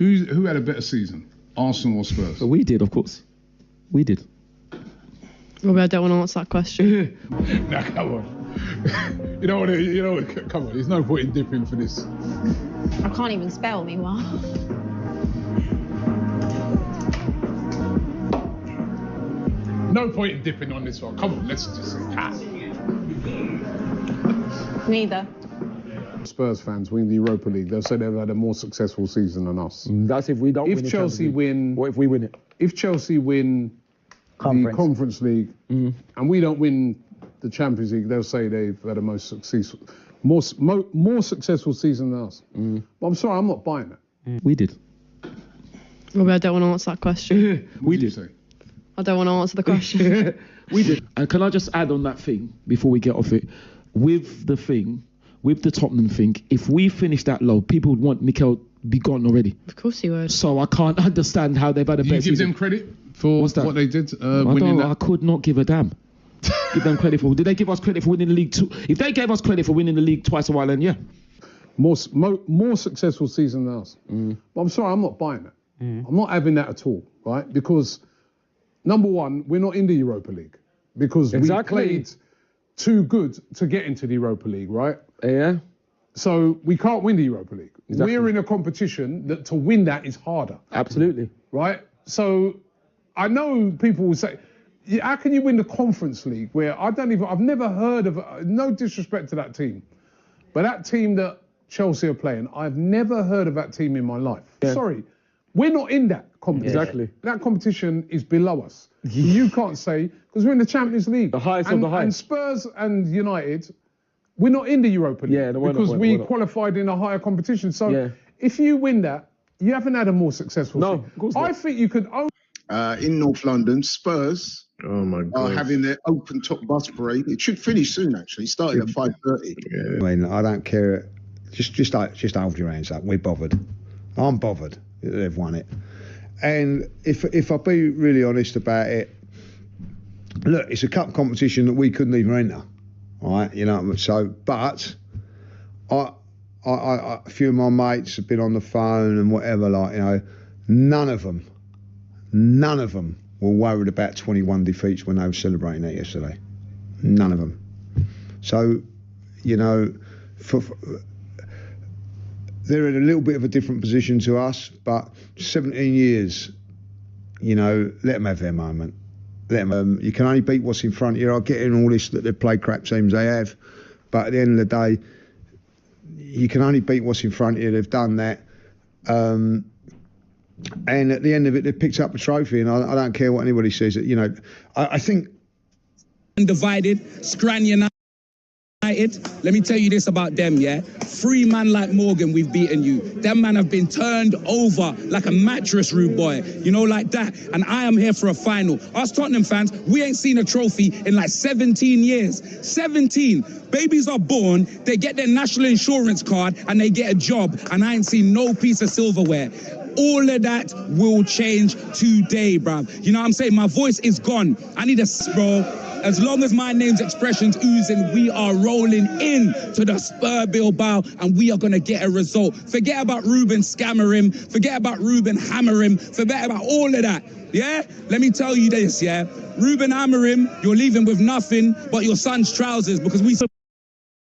Who had a better season, Arsenal or Spurs? We did, of course. We did. Robbie, I don't want to answer that question. Nah, come on. You know what? Come on. There's no point in dipping for this. I can't even spell, meanwhile. No point in dipping on this one. Come on, let's just say pass. Neither. Spurs fans win the Europa League, they'll say they've had a more successful season than us. That's if we don't win. If Chelsea win, what if we win it? If Chelsea win the Conference League and we don't win the Champions League, they'll say they've had a more successful season than us. But I'm sorry, I'm not buying that. We did. Robbie, I don't want to answer that question. We did. Say? I don't want to answer the question. We did. And can I just add on that thing before we get off it? With the Tottenham thing, if we finish that low, people would want Mikel be gone already. Of course he would. So I can't understand how they've had a better You give season. them credit for what they did winning that? I could not give a damn. Give them credit for. Did they give us credit for winning the league too? If they gave us credit for winning the league twice a while, then yeah. More successful season than us. But I'm sorry, I'm not buying that. I'm not having that at all, right? Because, number one, we're not in the Europa League. Because we played too good to get into the Europa League, right? Yeah. So we can't win the Europa League. Exactly. We're in a competition that to win that is harder. Absolutely. Right? So I know people will say, how can you win the Conference League where I've never heard of, no disrespect to that team, but that team that Chelsea are playing, I've never heard of that team in my life. Yeah. Sorry, we're not in that competition. Exactly. That competition is below us. You can't say, because we're in the Champions League. The highest of the highest. And Spurs and United, we're not in the Europa League. Yeah, because we qualified in a higher competition. So if you win that, you haven't had a more successful season. Of course not. I think you could only... in North London, Spurs are having their open top bus parade. It should finish soon, actually, starting at 5:30. Yeah. I mean, I don't care. Just hold your hands up. We're bothered. I'm bothered that they've won it. And if I be really honest about it, look, it's a cup competition that we couldn't even enter. All right, you know. So, but a few of my mates have been on the phone and whatever, like, you know, none of them were worried about 21 defeats when they were celebrating that yesterday. None of them. So, you know, they're in a little bit of a different position to us, but 17 years, you know, let them have their moment. You can only beat what's in front of you. I get in all this that they've played crap teams, they have, but at the end of the day, you can only beat what's in front of you. They've done that. And at the end of it, they picked up a trophy, and I don't care what anybody says. You know, I think... Undivided, Scran United. Let me tell you this about them, yeah? 3 man like Morgan, we've beaten you. Them man have been turned over like a mattress, rude boy. You know, like that. And I am here for a final. Us Tottenham fans, we ain't seen a trophy in like 17 years. 17. Babies are born, they get their national insurance card, and they get a job. And I ain't seen no piece of silverware. All of that will change today, bruv. You know what I'm saying? My voice is gone. I need a bro. As long as my name's expressions oozing, we are rolling in to the Spur Bilbao, and we are going to get a result. Forget about Ruben scammer him. Forget about Ruben hammer him. Forget about all of that. Yeah? Let me tell you this, yeah? Ruben hammer him, you're leaving with nothing but your son's trousers, because we...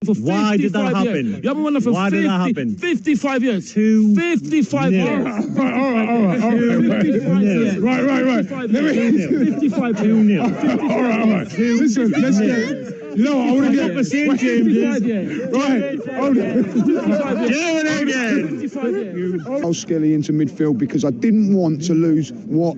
Why did that happen? You haven't won it for 55 years. 55 years. All right. Right. 55 2-0. All right. Listen, let's get... You know what, I want to get the same, James. Right, hold on. I'll Skelly into midfield because I didn't want to lose what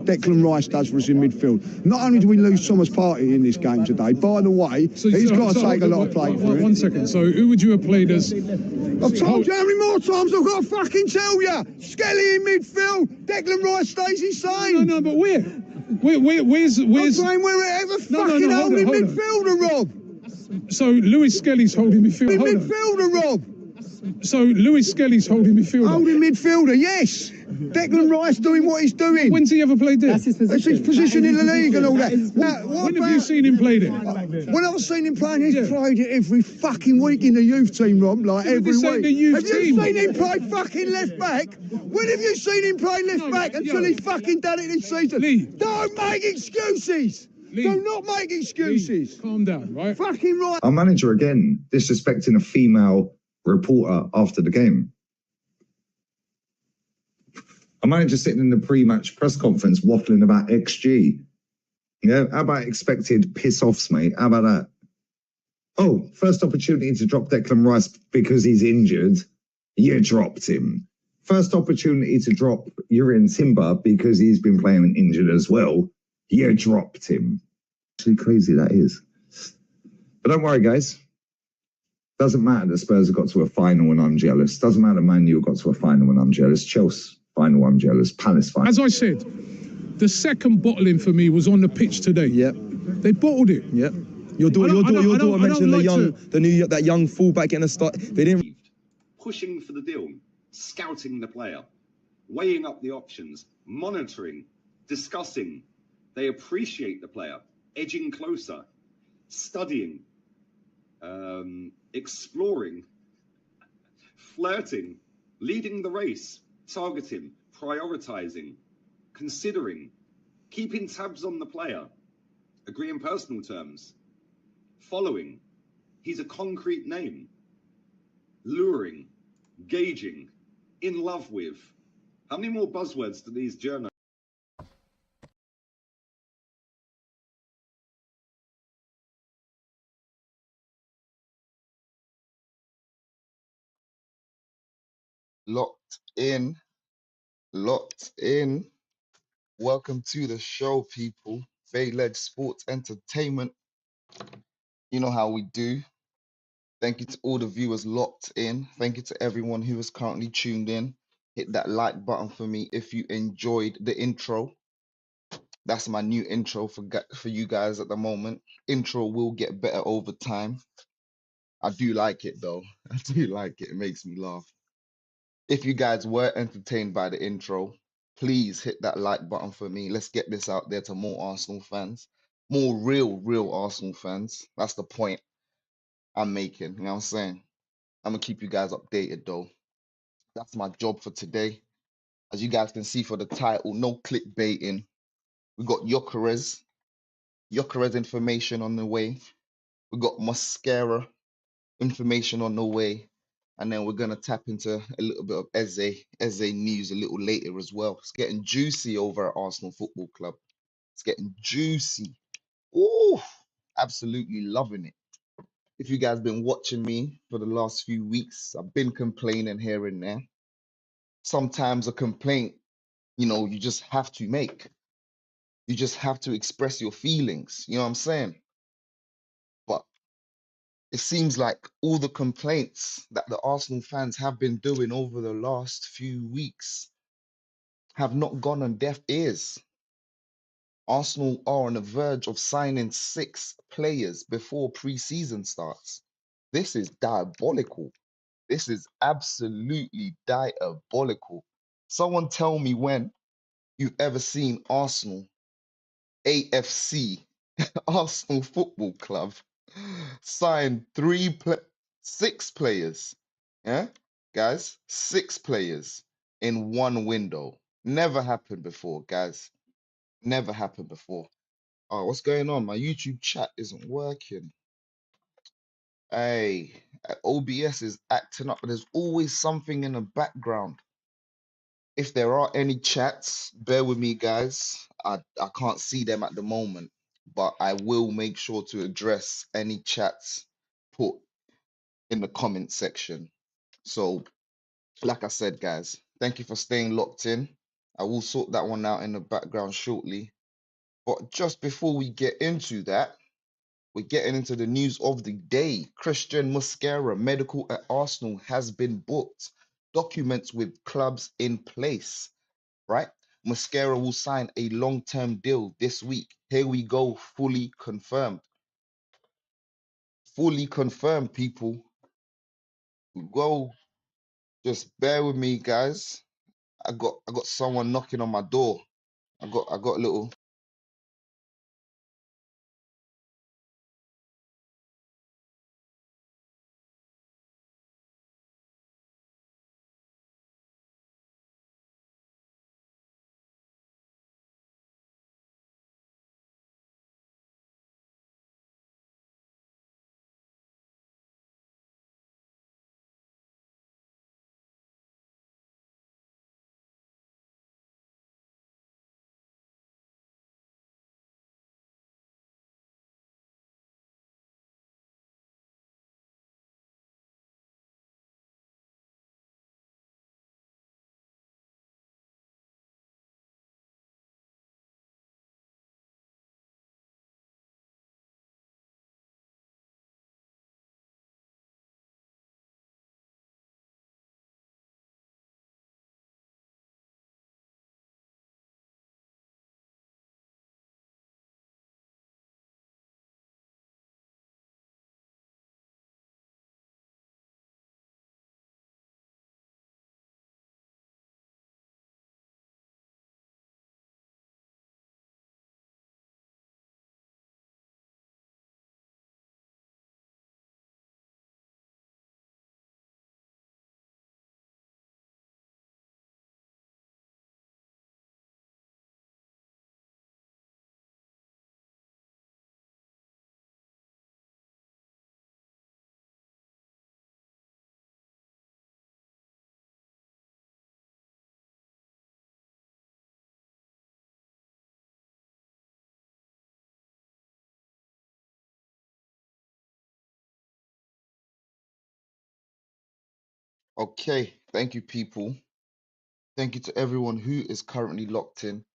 Declan Rice does for us in midfield. Not only do we lose Thomas Partey in this game today, by the way, he's got to take a lot of play for it. 1 second. So who would you have played as? I've told you how many more times I've got to fucking tell you. Skelly in midfield. Declan Rice stays insane. No, but where's? I'm saying wherever fucking holding midfielder, Rob. So Lewis Skelly's holding midfield. Midfielder, Rob. So Lewis Skelly's holding midfielder. Holding midfielder, yes. Declan Rice doing what he's doing. When's he ever played there? That's his position in the league and all that. When have you seen him play there? When I've seen him playing, he's played it every fucking week in the youth team, Rob, like every week. The youth have you team? seen him play fucking left back? When have you seen him play left back until he's fucking done it this season? Lee. Don't make excuses. Lee. Do not make excuses. Lee, calm down, right? Fucking right. Our manager again disrespecting a female reporter after the game. Our manager sitting in the pre-match press conference waffling about XG. Yeah, how about expected piss-offs, mate? How about that? Oh, first opportunity to drop Declan Rice because he's injured. You dropped him. First opportunity to drop Urian Timber because he's been playing injured as well. You dropped him. Actually crazy that is. But don't worry, guys. Doesn't matter that Spurs have got to a final and I'm jealous. Doesn't matter Man U got to a final and I'm jealous. Chelsea final, I'm jealous. Palace final. As I said, the second bottling for me was on the pitch today. Yep. They bottled it. Yep. Your daughter mentioned that young fullback getting a start. They didn't. Pushing for the deal, scouting the player, weighing up the options, monitoring, discussing. They appreciate the player, edging closer, studying, exploring, flirting, leading the race, targeting, prioritizing, considering, keeping tabs on the player, agreeing personal terms, following. He's a concrete name. Luring, gauging, in love with. How many more buzzwords do these journalists? Locked in. Welcome to the show, people. Bay-led Sports Entertainment. You know how we do. Thank you to all the viewers locked in. Thank you to everyone who is currently tuned in. Hit that like button for me if you enjoyed the intro. That's my new intro for you guys at the moment. Intro will get better over time. I do like it though. I do like it. It makes me laugh. If you guys were entertained by the intro, please hit that like button for me. Let's get this out there to more Arsenal fans. More real Arsenal fans. That's the point I'm making. You know what I'm saying? I'm going to keep you guys updated though. That's my job for today. As you guys can see for the title, no clickbaiting. We got Gyokeres information on the way. We got Mosquera information on the way. And then we're going to tap into a little bit of Eze news a little later as well. It's getting juicy over at Arsenal Football Club. It's getting juicy. Ooh, absolutely loving it. If you guys been watching me for the last few weeks, I've been complaining here and there. Sometimes a complaint, you just have to make. You just have to express your feelings. You know what I'm saying? But it seems like all the complaints that the Arsenal fans have been doing over the last few weeks have not gone on deaf ears. Arsenal are on the verge of signing 6 players before pre-season starts. This is diabolical. This is absolutely diabolical. Someone tell me when you've ever seen Arsenal, AFC, Arsenal Football Club, sign 6 players. Yeah, guys, 6 players in one window. Never happened before, guys. Never happened before. Oh, what's going on? My YouTube chat isn't working. Hey, OBS is acting up, but there's always something in the background. If there are any chats, bear with me, guys. I can't see them at the moment, but I will make sure to address any chats put in the comment section. So, like I said, guys, thank you for staying locked in. I will sort that one out in the background shortly. But just before we get into that, we're getting into the news of the day. Christian Mosquera, medical at Arsenal, has been booked. Documents with clubs in place, right? Mosquera will sign a long-term deal this week. Here we go, fully confirmed. Fully confirmed, people. Go Just bear with me, guys. I got someone knocking on my door. I got a little. Okay, thank you, people. Thank you to everyone who is currently locked in.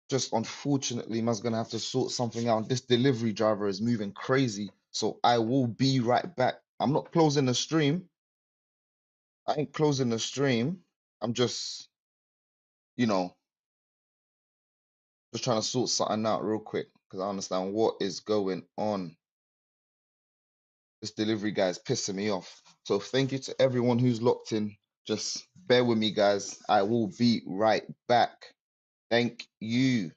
Just unfortunately, man's gonna have to sort something out. This delivery driver is moving crazy, so I will be right back. I'm not closing the stream. I ain't closing the stream. I'm just, you know, just trying to sort something out real quick because I understand what is going on. This delivery guy is pissing me off. So thank you to everyone who's locked in. Just bear with me, guys. I will be right back. Thank you.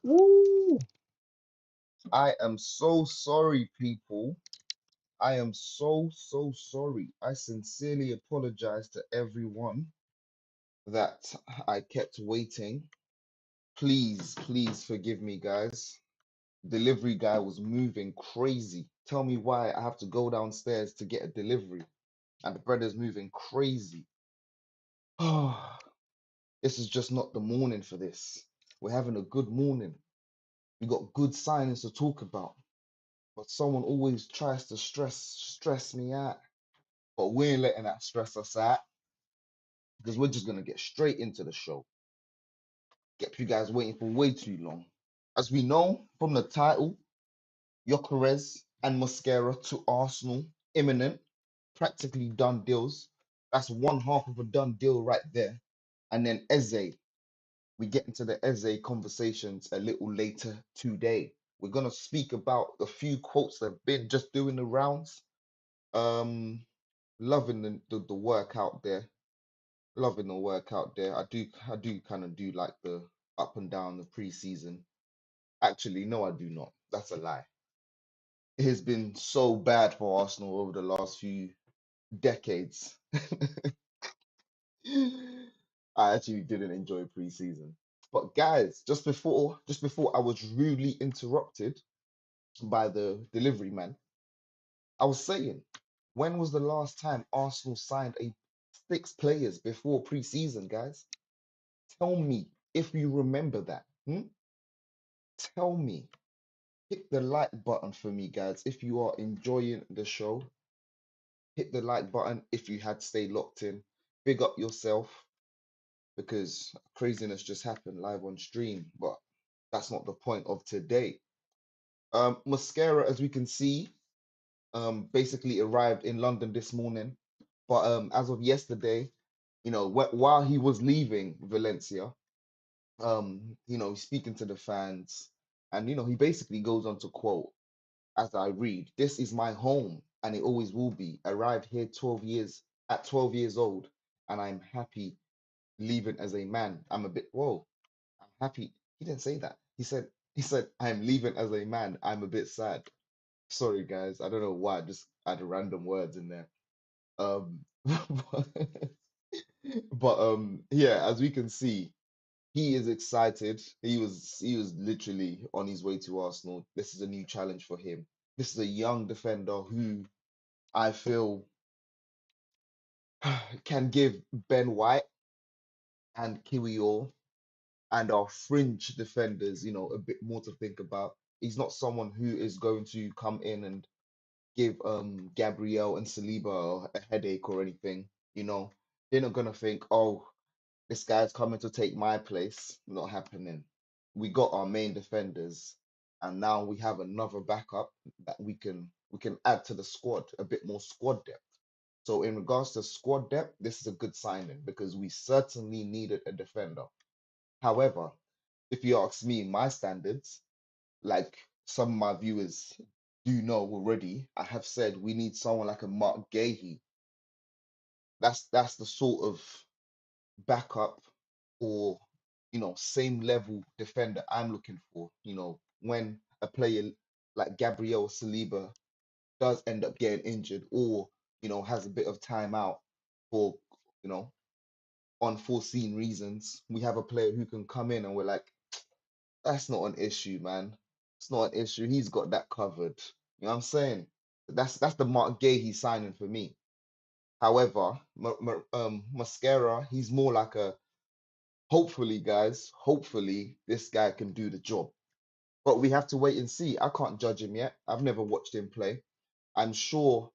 Woo! I am so sorry, people. I am so sorry. I sincerely apologize to everyone that I kept waiting. Please forgive me, guys. Delivery guy was moving crazy. Tell me why I have to go downstairs to get a delivery and the brother's moving crazy. This is just not the morning for this. We're having a good morning. We got good signings to talk about. But someone always tries to stress me out. But we ain't letting that stress us out because we're just gonna get straight into the show. Get you guys waiting for way too long. As we know from the title, Gyokeres and Mosquera to Arsenal, imminent, practically done deals. That's one half of a done deal right there. And then Eze, we get into the Eze conversations a little later today. We're gonna speak about a few quotes that have been just doing the rounds. Loving the work out there. Loving the work out there. I do kind of do like the up and down the preseason. Actually, no, I do not. That's a lie. It has been so bad for Arsenal over the last few decades. I actually didn't enjoy preseason. But guys, just before I was rudely interrupted by the delivery man, I was saying, when was the last time Arsenal signed 6 players before preseason, guys? Tell me if you remember that. Tell me. Hit the like button for me, guys. If you are enjoying the show, hit the like button. If you had stayed locked in, big up yourself because craziness just happened live on stream. But that's not the point of today. Mosquera, as we can see, basically arrived in London this morning. But as of yesterday, while he was leaving Valencia, speaking to the fans, and he basically goes on to quote, as I read, "This is my home, and it always will be. Arrived here 12 years old, and I'm happy leaving as a man. I'm a bit whoa, I'm happy." He didn't say that. He said, "I'm leaving as a man. I'm a bit sad." Sorry, guys. I don't know why. I just add random words in there. Um, but yeah, as we can see, he is excited. He was literally on his way to Arsenal. This is a new challenge for him. This is a young defender who I feel can give Ben White and Kiwior and our fringe defenders, a bit more to think about. He's not someone who is going to come in and give Gabriel and Saliba a headache or anything. They're not gonna think, oh, this guy's coming to take my place. Not happening. We got our main defenders, and now we have another backup that we can add to the squad, a bit more squad depth. So in regards to squad depth, this is a good signing because we certainly needed a defender. However, if you ask me, my standards, like some of my viewers do know already, I have said we need someone like a Mark Gahey. That's the sort of backup or same level defender I'm looking for. When a player like Gabriel Saliba does end up getting injured or has a bit of time out for you know unforeseen reasons, we have a player who can come in and we're like, that's not an issue, man. It's not an issue. He's got that covered. You know what I'm saying? That's the Mark Gahey signing for me. However, Mosquera, he's more like a hopefully, guys. Hopefully, this guy can do the job. But we have to wait and see. I can't judge him yet. I've never watched him play. I'm sure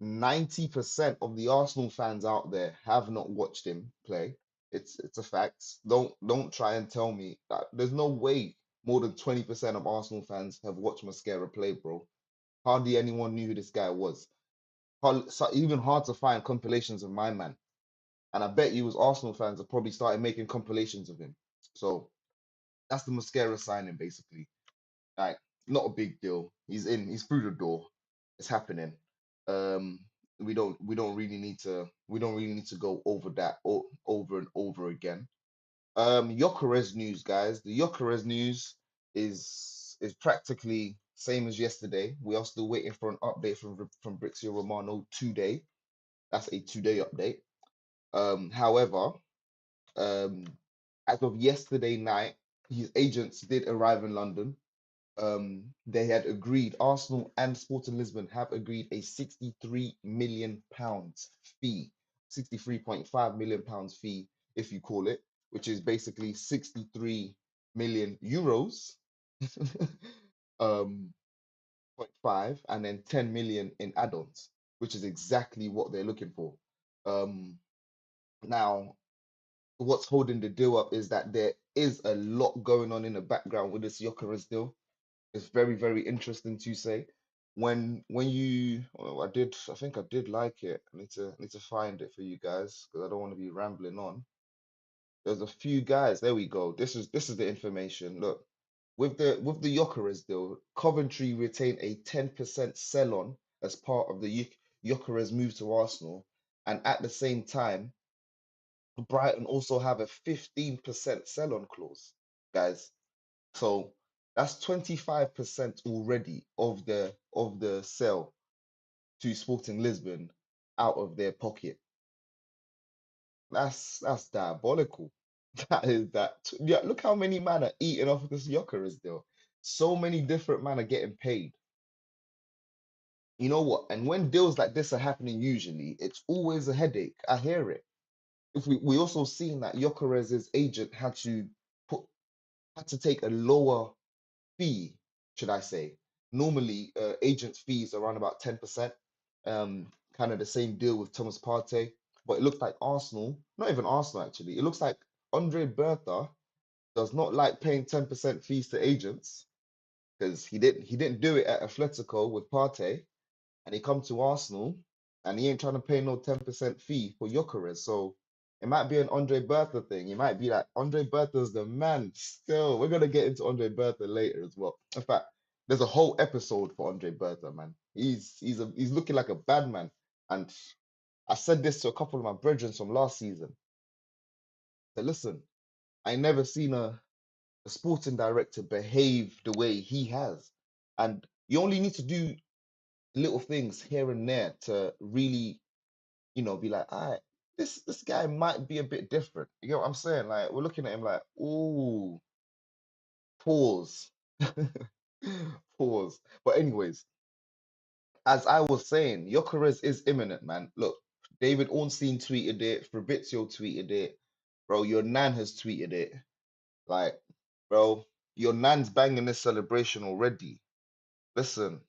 90% of the Arsenal fans out there have not watched him play. It's a fact. Don't try and tell me that there's no way more than 20% of Arsenal fans have watched Mosquera play, bro. Hardly anyone knew who this guy was. Even hard to find compilations of my man. And I bet you as Arsenal fans have probably started making compilations of him. So that's the Mosquera signing basically. Like, not a big deal. He's in, he's through the door. It's happening. Um, we don't really need to go over that over and over again. Gyökeres news, guys. The Gyökeres news. is practically same as yesterday. We are still waiting for an update from Brixio Romano today. That's a today update. However, as of yesterday night, his agents did arrive in London. They had agreed, Arsenal and Sporting Lisbon have agreed a £63 million fee, £63.5 million fee, if you call it, which is basically 63 million euros, um, 0.5, and then 10 million in add-ons, which is exactly what they're looking for. Now, what's holding the deal up is that there is a lot going on in the background with this Gyökeres deal. It's very, very interesting to say. When you, oh, I think I did like it. I need to find it for you guys because I don't want to be rambling on. There's a few guys. There we go. This is the information. Look, with the Gyökeres deal, Coventry retain a 10% sell-on as part of the Gyökeres move to Arsenal, and at the same time, Brighton also have a 15% sell-on clause, guys. So that's 25% already of the sell to Sporting Lisbon out of their pocket. That's diabolical. That is that. Yeah, look how many man are eating off of this Gyökeres deal. So many different men are getting paid. You know what? And when deals like this are happening, usually it's always a headache. I hear it. If we also seen that Gyökeres' agent had to take a lower fee, should I say. Normally, agent fees are around about 10%. Kind of the same deal with Thomas Partey. But it looks like Arsenal, not even Arsenal actually, it looks like Andre Bertha does not like paying 10% fees to agents because he didn't do it at Atletico with Partey, and he come to Arsenal and he ain't trying to pay no 10% fee for Gyökeres. So it might be an Andre Bertha thing. It might be like Andre Bertha's the man still. We're gonna get into Andre Bertha later as well. In fact, there's a whole episode for Andre Bertha, man. He's looking like a bad man. And I said this to a couple of my brethren from last season. But listen, I never seen a sporting director behave the way he has. And you only need to do little things here and there to really, be like, all right, this guy might be a bit different. You know what I'm saying? Like, we're looking at him like, ooh, pause. Pause. But anyways, as I was saying, Gyökeres is imminent, man. Look, David Ornstein tweeted it, Fabrizio tweeted it, bro, your nan has tweeted it. Like, bro, your nan's banging this celebration already. Listen,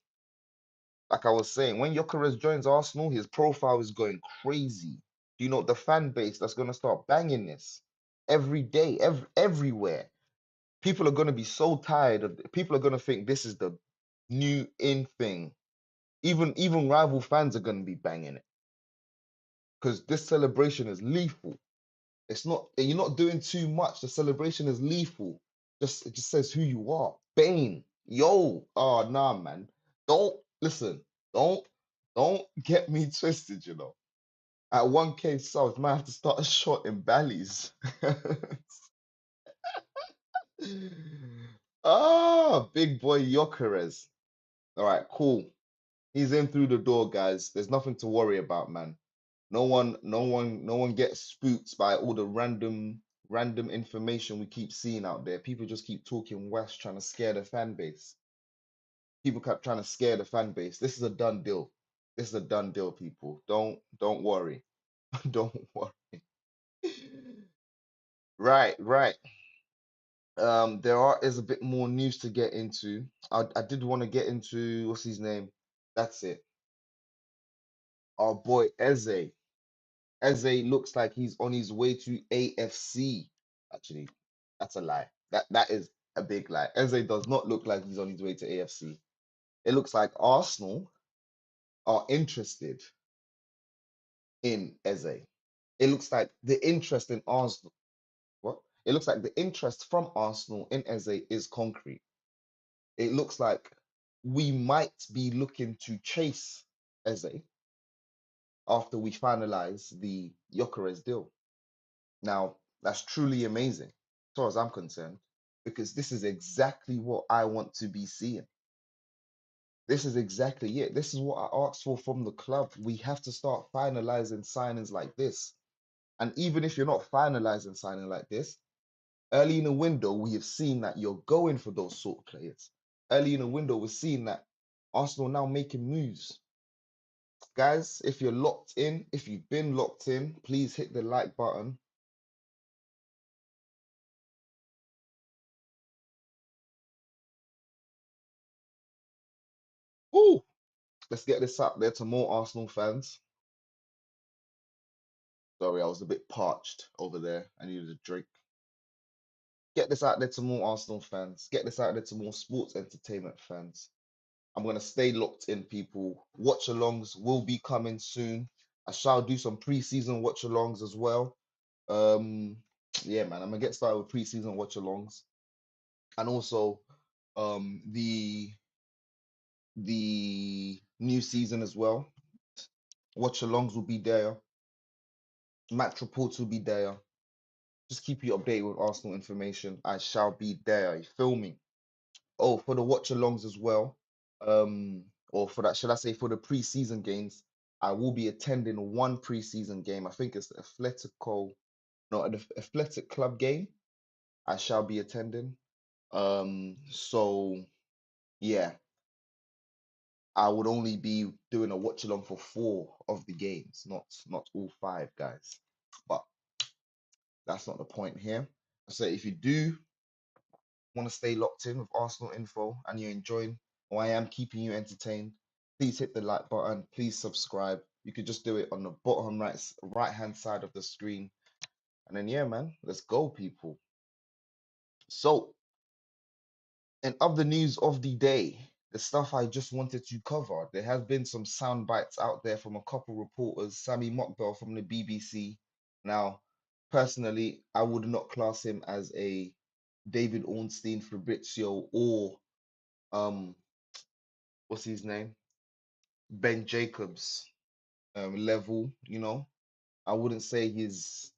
like I was saying, when Gyökeres joins Arsenal, his profile is going crazy. Do you know the fan base that's gonna start banging this every day, everywhere? People are gonna be so tired of. People are gonna think this is the new in thing. Even rival fans are gonna be banging it because this celebration is lethal. It's not. You're not doing too much. The celebration is lethal. It just says who you are. Bane. Yo. Oh nah, man. Don't listen. Don't get me twisted. At 1K subs, might have to start a shot in Bally's. Ah, big boy Gyökeres. All right, cool. He's in through the door, guys. There's nothing to worry about, man. No one gets spooked by all the random information we keep seeing out there. People just keep talking West, trying to scare the fan base. People kept trying to scare the fan base. This is a done deal. This is a done deal, people. Don't worry. Don't worry. Right. Is a bit more news to get into. I did want to get into what's his name? That's it. Our boy Eze. Eze looks like he's on his way to AFC. Actually, that's a lie. That is a big lie. Eze does not look like he's on his way to AFC. It looks like Arsenal are interested in Eze. It looks like the interest in Arsenal. What? It looks like the interest from Arsenal in Eze is concrete. It looks like we might be looking to chase Eze after we finalize the Gyökeres deal. Now, that's truly amazing, as far as I'm concerned. because this is exactly what I want to be seeing. This is exactly it. This is what I asked for from the club. We have to start finalizing signings like this. And even if you're not finalizing signing like this, early in the window, we have seen that you're going for those sort of players. Early in the window, we're seeing that Arsenal now making moves. Guys, if you're locked in, if you've been locked in, please hit the like button. Ooh, let's get this out there to more Arsenal fans. Sorry, I was a bit parched over there. I needed a drink. Get this out there to more Arsenal fans. Get this out there to more sports entertainment fans. I'm going to stay locked in, people. Watch alongs will be coming soon. I shall do some pre-season watch alongs as well. Yeah, man, I'm going to get started with pre-season watch alongs. And also the new season as well. Watch alongs will be there. Match reports will be there. Just keep you updated with Arsenal information. I shall be there. You feel me? Oh, for the watch alongs as well. Or for that, should I say for the pre-season games, I will be attending one pre-season game. I think it's the Athletic Club game. I shall be attending. So yeah, I would only be doing a watch along for 4 of the games, not all 5, guys. But that's not the point here. So if you do want to stay locked in with Arsenal info and you're enjoying, or I am keeping you entertained, please hit the like button. Please subscribe. You could just do it on the bottom right hand side of the screen. And then yeah, man, let's go, people. So, and of the news of the day, the stuff I just wanted to cover, there has been some sound bites out there from a couple reporters. Sammy Mockbell from the BBC. Now, personally, I would not class him as a David Ornstein, Fabrizio, or what's his name? Ben Jacobs level, you know. I wouldn't say he's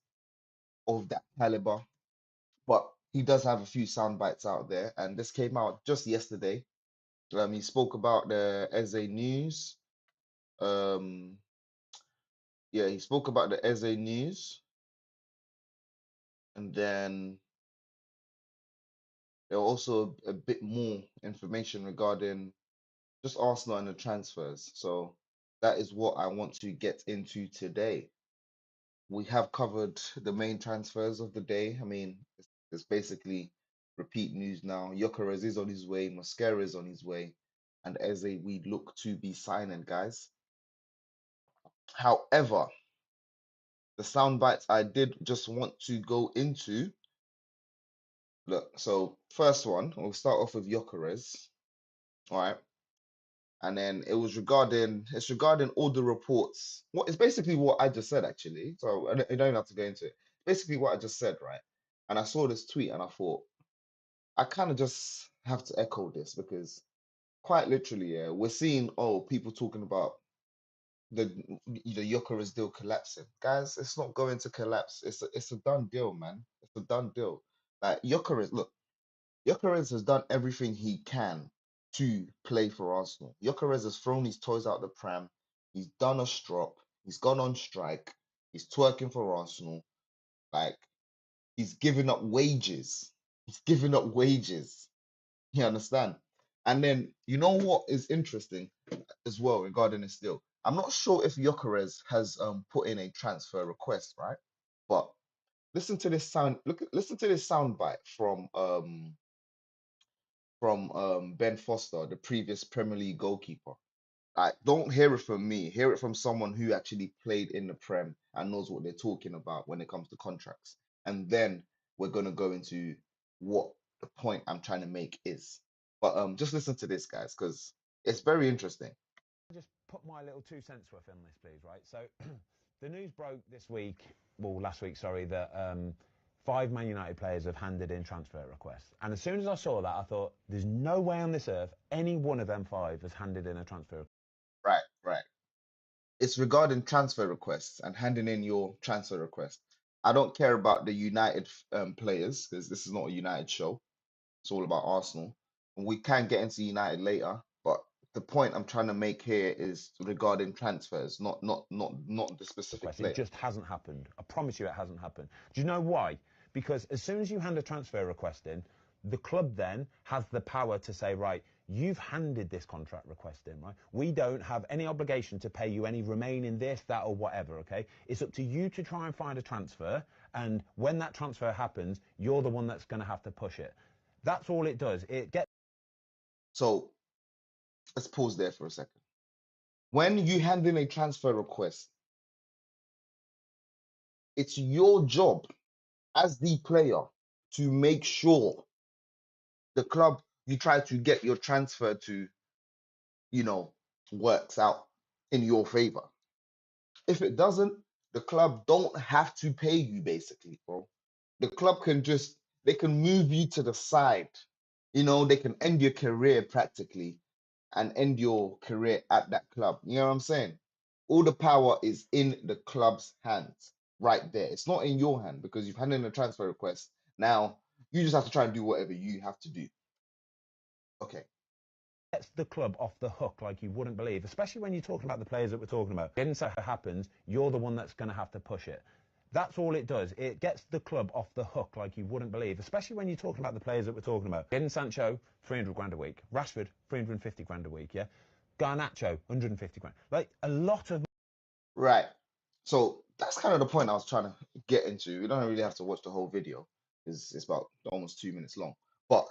of that caliber, but he does have a few sound bites out there, and this came out just yesterday. He spoke about the Eze news. Yeah, he spoke about the Eze news, and then there was also a bit more information regarding just Arsenal and the transfers. So that is what I want to get into today. We have covered the main transfers of the day. I mean, it's basically repeat news now. Gyökeres is on his way, Mosquera is on his way, and Eze we look to be signing, guys. However, the sound bites I did just want to go into. Look, so first one, we'll start off with Gyökeres, all right? And then it's regarding all the reports. What it's basically what I just said, actually. So I don't have to go into it. Basically what I just said, right? And I saw this tweet and I thought, I kind of just have to echo this because quite literally, yeah, we're seeing people talking about the Gyökeres deal collapsing. Guys, it's not going to collapse. It's a done deal, man. It's a done deal. Like Gyökeres, look, Gyökeres has done everything he can to play for Arsenal. Gyökeres has thrown his toys out the pram. He's done a strop. He's gone on strike. He's twerking for Arsenal. Like, he's giving up wages. He's giving up wages. You understand? And then, you know what is interesting as well regarding this deal? I'm not sure if Gyökeres has put in a transfer request, right? But listen to this listen to this sound bite from Ben Foster, the previous Premier League goalkeeper. Don't hear it from me. Hear it from someone who actually played in the Prem and knows what they're talking about when it comes to contracts. And then we're gonna go into what the point I'm trying to make is. But just listen to this, guys, because it's very interesting. Just put my little 2 cents worth in this, please, right? So the news broke this week, well, last week, sorry, that 5 Man United players have handed in transfer requests. And as soon as I saw that, I thought, there's no way on this earth any one of them 5 has handed in a transfer request. Right. It's regarding transfer requests and handing in your transfer request. I don't care about the United players because this is not a United show. It's all about Arsenal. And we can get into United later, but the point I'm trying to make here is regarding transfers, not the specific It player. just hasn't happened. I promise you it hasn't happened. Do you know why? Because as soon as you hand a transfer request in, the club then has the power to say, right, you've handed this contract request in, right? We don't have any obligation to pay you any remaining this, that, or whatever, okay? It's up to you to try and find a transfer, and when that transfer happens, you're the one that's going to have to push it. That's all it does. It gets... So let's pause there for a second. When you hand in a transfer request, it's your job as the player to make sure the club you try to get your transfer to, works out in your favor. If it doesn't, the club don't have to pay you, basically, bro. The club they can move you to the side. They can end your career practically and end your career at that club. You know what I'm saying? All the power is in the club's hands right there. It's not in your hand because you've handed in a transfer request. Now, you just have to try and do whatever you have to do. Okay. Gets the club off the hook like you wouldn't believe, especially when you're talking about the players that we're talking about. When it happens, you're the one that's going to have to push it. That's all it does. It gets the club off the hook like you wouldn't believe, especially when you're talking about the players that we're talking about. Jadon Sancho, 300 grand a week. Rashford, 350 grand a week, yeah? Garnacho, 150 grand. Like, a lot of... Right. So that's kind of the point I was trying to get into. You don't really have to watch the whole video. It's about almost 2 minutes long. But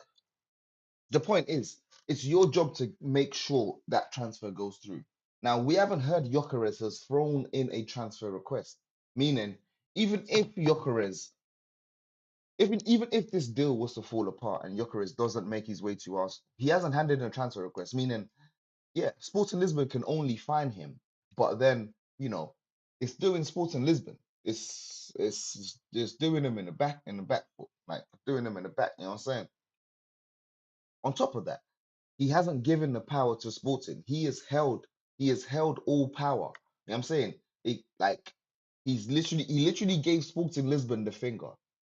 the point is, it's your job to make sure that transfer goes through. Now, we haven't heard Gyökeres has thrown in a transfer request, meaning even if Gyökeres, even if this deal was to fall apart and Gyökeres doesn't make his way to us, he hasn't handed in a transfer request, meaning, yeah, Sporting Lisbon can only fine him, but then, it's doing Sporting Lisbon. It's just doing him in the back foot, like doing him in the back, you know what I'm saying? On top of that, he hasn't given the power to Sporting. He has held all power. You know what I'm saying? He literally gave Sporting Lisbon the finger.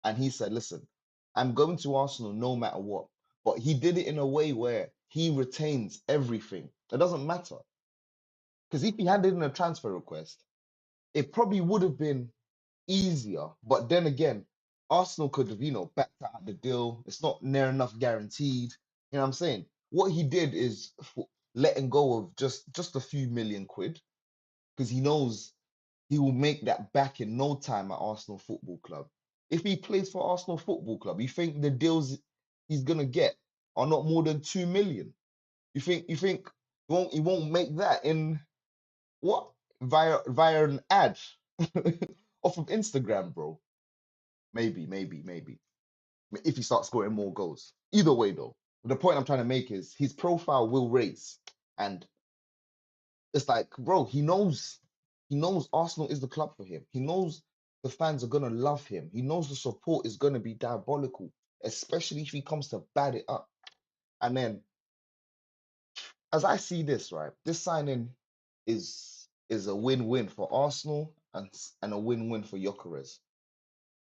And he said, listen, I'm going to Arsenal no matter what. But he did it in a way where he retains everything. It doesn't matter. Because if he handed in a transfer request, it probably would have been easier. But then again, Arsenal could have, backed out the deal. It's not near enough guaranteed. You know what I'm saying? What he did is letting go of just a few million quid because he knows he will make that back in no time at Arsenal Football Club. If he plays for Arsenal Football Club, you think the deals he's gonna get are not more than 2 million? You think he won't make that in what via an ad off of Instagram, bro? Maybe. If he starts scoring more goals. Either way, though, the point I'm trying to make is his profile will raise. And it's like, bro, he knows Arsenal is the club for him. He knows the fans are going to love him. He knows the support is going to be diabolical, especially if he comes to bat it up. And then, as I see this, right, this signing is a win-win for Arsenal and a win-win for Gyökeres.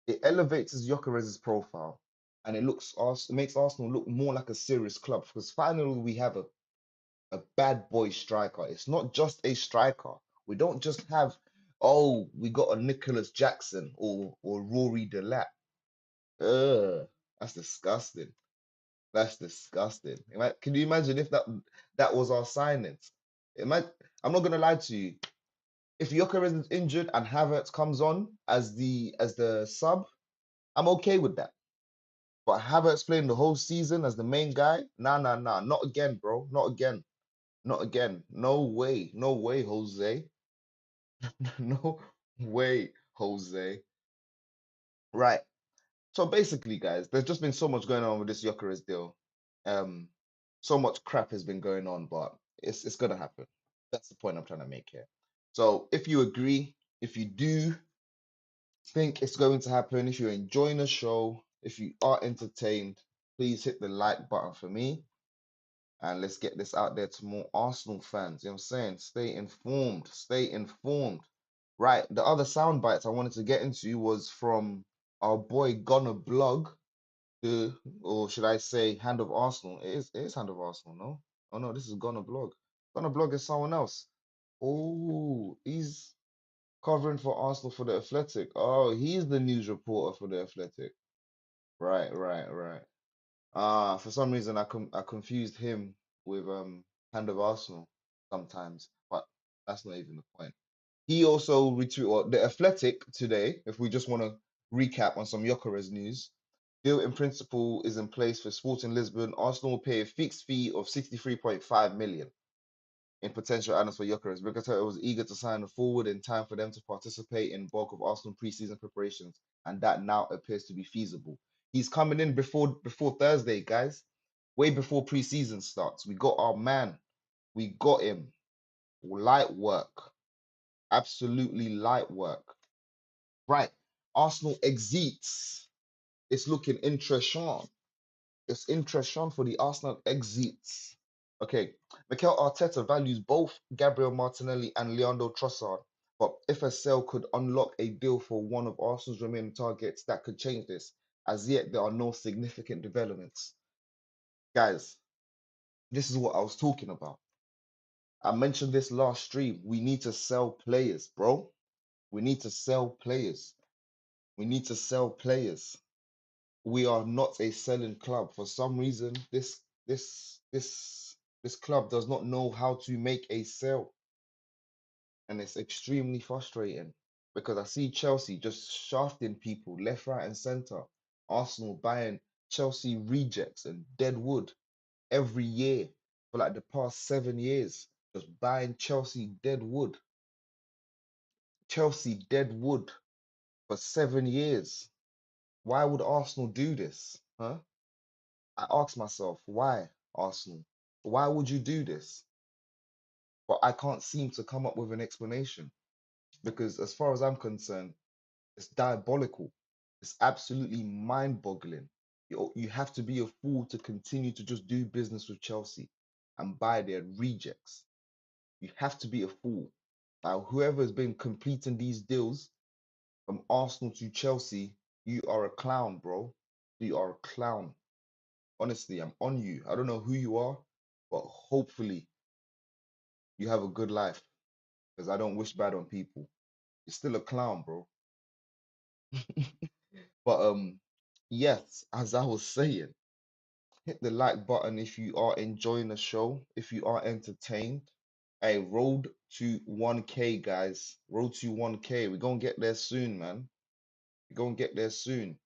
It elevates Gyökeres' profile, and it makes Arsenal look more like a serious club because finally we have a bad boy striker. It's not just a striker. We don't just have, we got a Nicholas Jackson or Rory Delap. That's disgusting. That's disgusting. Can you imagine if that was our signings? I'm not gonna lie to you. If Gyökeres is injured and Havertz comes on as the sub, I'm okay with that. But Havertz playing the whole season as the main guy? Nah. Not again, bro. Not again. No way, Jose. No way, Jose. Right. So basically, guys, there's just been so much going on with this Gyökeres deal. So much crap has been going on, but it's gonna happen. That's the point I'm trying to make here. So if you agree, if you do think it's going to happen, if you're enjoying the show, if you are entertained, please hit the like button for me. And let's get this out there to more Arsenal fans. You know what I'm saying? Stay informed. Stay informed. Right. The other sound bites I wanted to get into was from our boy Gunner Blog. the, or should I say, hand of Arsenal. It is hand of Arsenal, no? Oh no, this is Gonna Blog. Gonna Blog is someone else. Oh, he's covering for Arsenal for the Athletic. Oh, he's the news reporter for the Athletic. Right, right, right. For some reason I confused him with Hand of Arsenal sometimes, but that's not even the point. He also retweeted well, the Athletic today, if we just want to recap on some Gyökeres news. Deal in principle is in place for Sporting Lisbon. Arsenal will pay a fixed fee of 63.5 million in potential add-ons for Gyökeres. Viktor was eager to sign a forward in time for them to participate in bulk of Arsenal preseason preparations, and that now appears to be feasible. He's coming in before Thursday, guys. Way before preseason starts. We got our man. We got him. Light work. Absolutely light work. Right. Arsenal exits. It's looking interesting. It's interesting for the Arsenal exits. Okay. Mikel Arteta values both Gabriel Martinelli and Leandro Trossard, but if a sale could unlock a deal for one of Arsenal's remaining targets, that could change this. As yet, there are no significant developments. Guys, this is what I was talking about. I mentioned this last stream. We need to sell players, bro. We need to sell players. We need to sell players. We are not a selling club. For some reason, this club does not know how to make a sale. And it's extremely frustrating because I see Chelsea just shafting people left, right, and center. Arsenal buying Chelsea rejects and dead wood every year for like the past 7 years. Just buying Chelsea dead wood. Chelsea dead wood for 7 years. Why would Arsenal do this? Huh? I ask myself, why, Arsenal? Why would you do this? But I can't seem to come up with an explanation because, as far as I'm concerned, it's diabolical. It's absolutely mind-boggling. You have to be a fool to continue to just do business with Chelsea and buy their rejects. You have to be a fool. Now, whoever has been completing these deals from Arsenal to Chelsea, you are a clown, bro. You are a clown. Honestly, I'm on you. I don't know who you are, but hopefully you have a good life because I don't wish bad on people. You're still a clown, bro. But yes, as I was saying, hit the like button if you are enjoying the show, if you are entertained. Hey, road to 1K, guys. Road to 1K. We're gonna get there soon, man. We're gonna get there soon.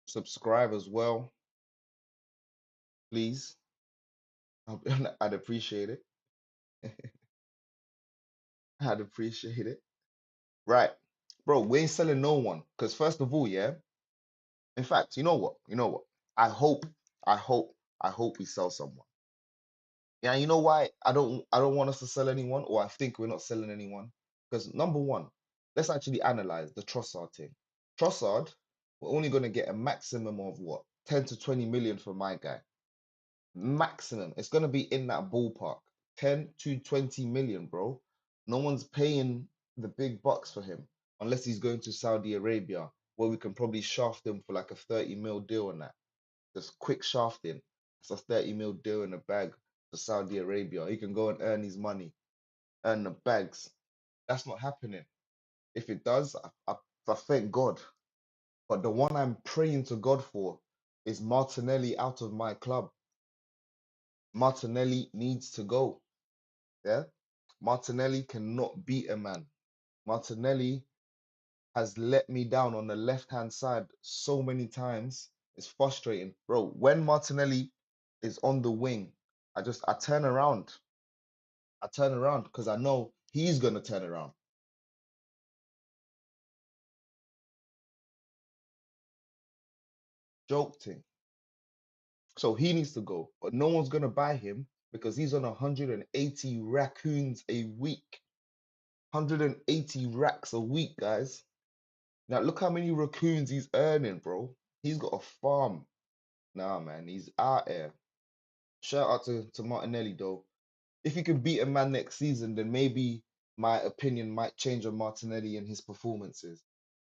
Subscribe as well, please. I'd appreciate it. I'd appreciate it. Right. Bro, we ain't selling no one. Because first of all, yeah. In fact, you know what? You know what? I hope, I hope, I hope we sell someone. Yeah, you know why I don't want us to sell anyone, or I think we're not selling anyone? Because number one, let's actually analyze the Trossard thing. Trossard, we're only gonna get a maximum of what? 10 to 20 million for my guy. Maximum. It's gonna be in that ballpark. 10 to 20 million, bro. No one's paying the big bucks for him unless he's going to Saudi Arabia, where we can probably shaft him for like a 30 mil deal on that. Just quick shafting. It's a 30 mil deal in a bag to Saudi Arabia. He can go and earn his money, earn the bags. That's not happening. If it does, I thank God. But the one I'm praying to God for is Martinelli out of my club. Martinelli needs to go. Yeah? Martinelli cannot beat a man. Martinelli has let me down on the left-hand side so many times. It's frustrating. Bro, when Martinelli is on the wing, I turn around. I turn around because I know he's gonna turn around. Joke thing. So he needs to go. But no one's gonna buy him because he's on 180 raccoons a week. 180 racks a week, guys. Now look how many raccoons he's earning, bro. He's got a farm. Nah, man, he's out there. Shout out to Martinelli though. If he can beat a man next season, then maybe my opinion might change on Martinelli and his performances.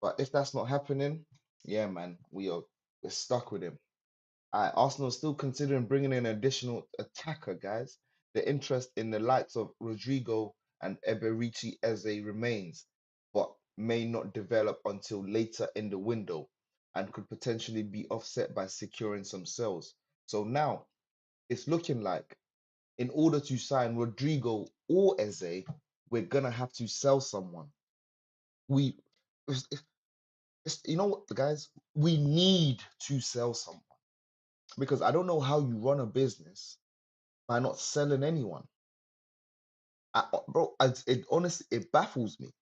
But if that's not happening, yeah, man, we're stuck with him. Arsenal is still considering bringing in an additional attacker, guys. The interest in the likes of Rodrigo and Eberechi Eze remains, but may not develop until later in the window and could potentially be offset by securing some sales. So now it's looking like in order to sign Rodrigo or Eze, we're gonna have to sell someone. We, you know what, guys, we need to sell someone because I don't know how you run a business by not selling anyone. Bro, it honestly it baffles me.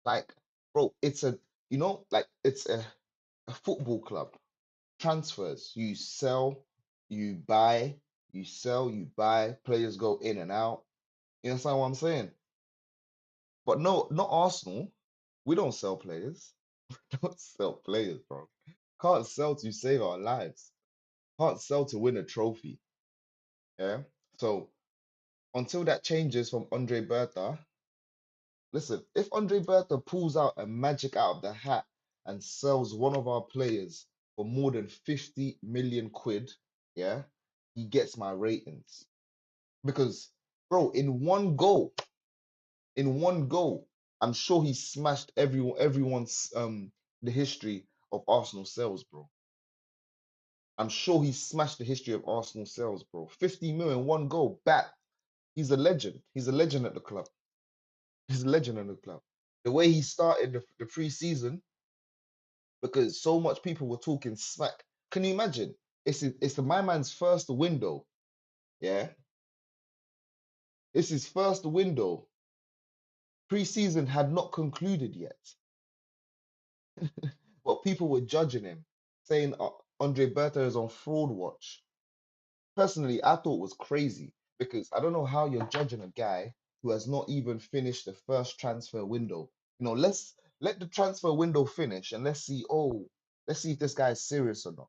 Like, bro, it's a like it's a football club. Transfers, you sell, you buy, you sell, you buy. Players go in and out. You understand what I'm saying? But no, not Arsenal. We don't sell players. We don't sell players, bro. Can't sell to save our lives. Can't sell to win a trophy. Yeah. So until that changes from Andre Bertha, listen, if Andre Bertha pulls out a magic out of the hat and sells one of our players for more than 50 million quid, yeah, he gets my ratings. Because, bro, in one goal, I'm sure he smashed everyone's the history of Arsenal sales, bro. I'm sure he smashed the history of Arsenal sales, bro. 50 million, one goal, back. He's a legend. He's a legend at the club. He's a legend at the club. The way he started the pre-season, because so much people were talking smack. Can you imagine? It's my man's first window. Yeah. It's his first window. Pre-season had not concluded yet. But people were judging him, saying Andre Bertha is on fraud watch. Personally, I thought it was crazy because I don't know how you're judging a guy who has not even finished the first transfer window. Let's let the transfer window finish and let's see, let's see if this guy is serious or not.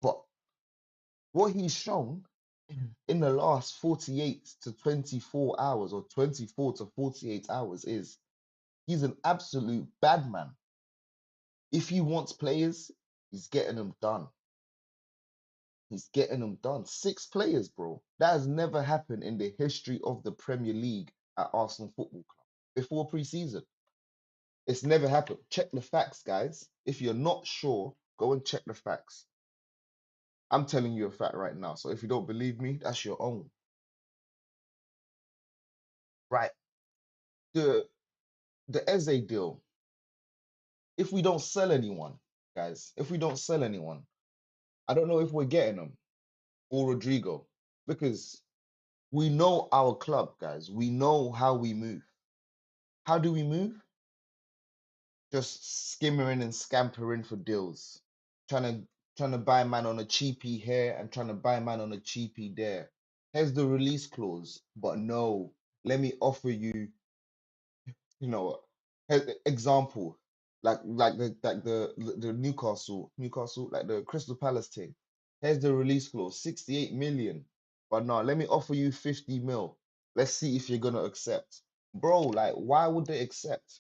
But what he's shown in the last 48 to 24 hours or 24 to 48 hours is he's an absolute bad man. If he wants players, he's getting them done. He's getting them done. 6 players, bro. That has never happened in the history of the Premier League at Arsenal Football Club before pre-season. It's never happened. Check the facts, guys. If you're not sure, go and check the facts. I'm telling you a fact right now. So if you don't believe me, that's your own. Right. The Eze deal. If we don't sell anyone, guys, if we don't sell anyone, I don't know if we're getting them or Rodrigo because we know our club, guys. We know how we move. How do we move? Just skimmering and scampering for deals, trying to buy man on a cheapie here and trying to buy man on a cheapie there. Here's the release clause, but no, let me offer you, example, like the Newcastle, like the Crystal Palace thing. Here's the release clause, 68 million, but no, let me offer you 50 mil. Let's see if you're gonna accept, bro. Like, why would they accept?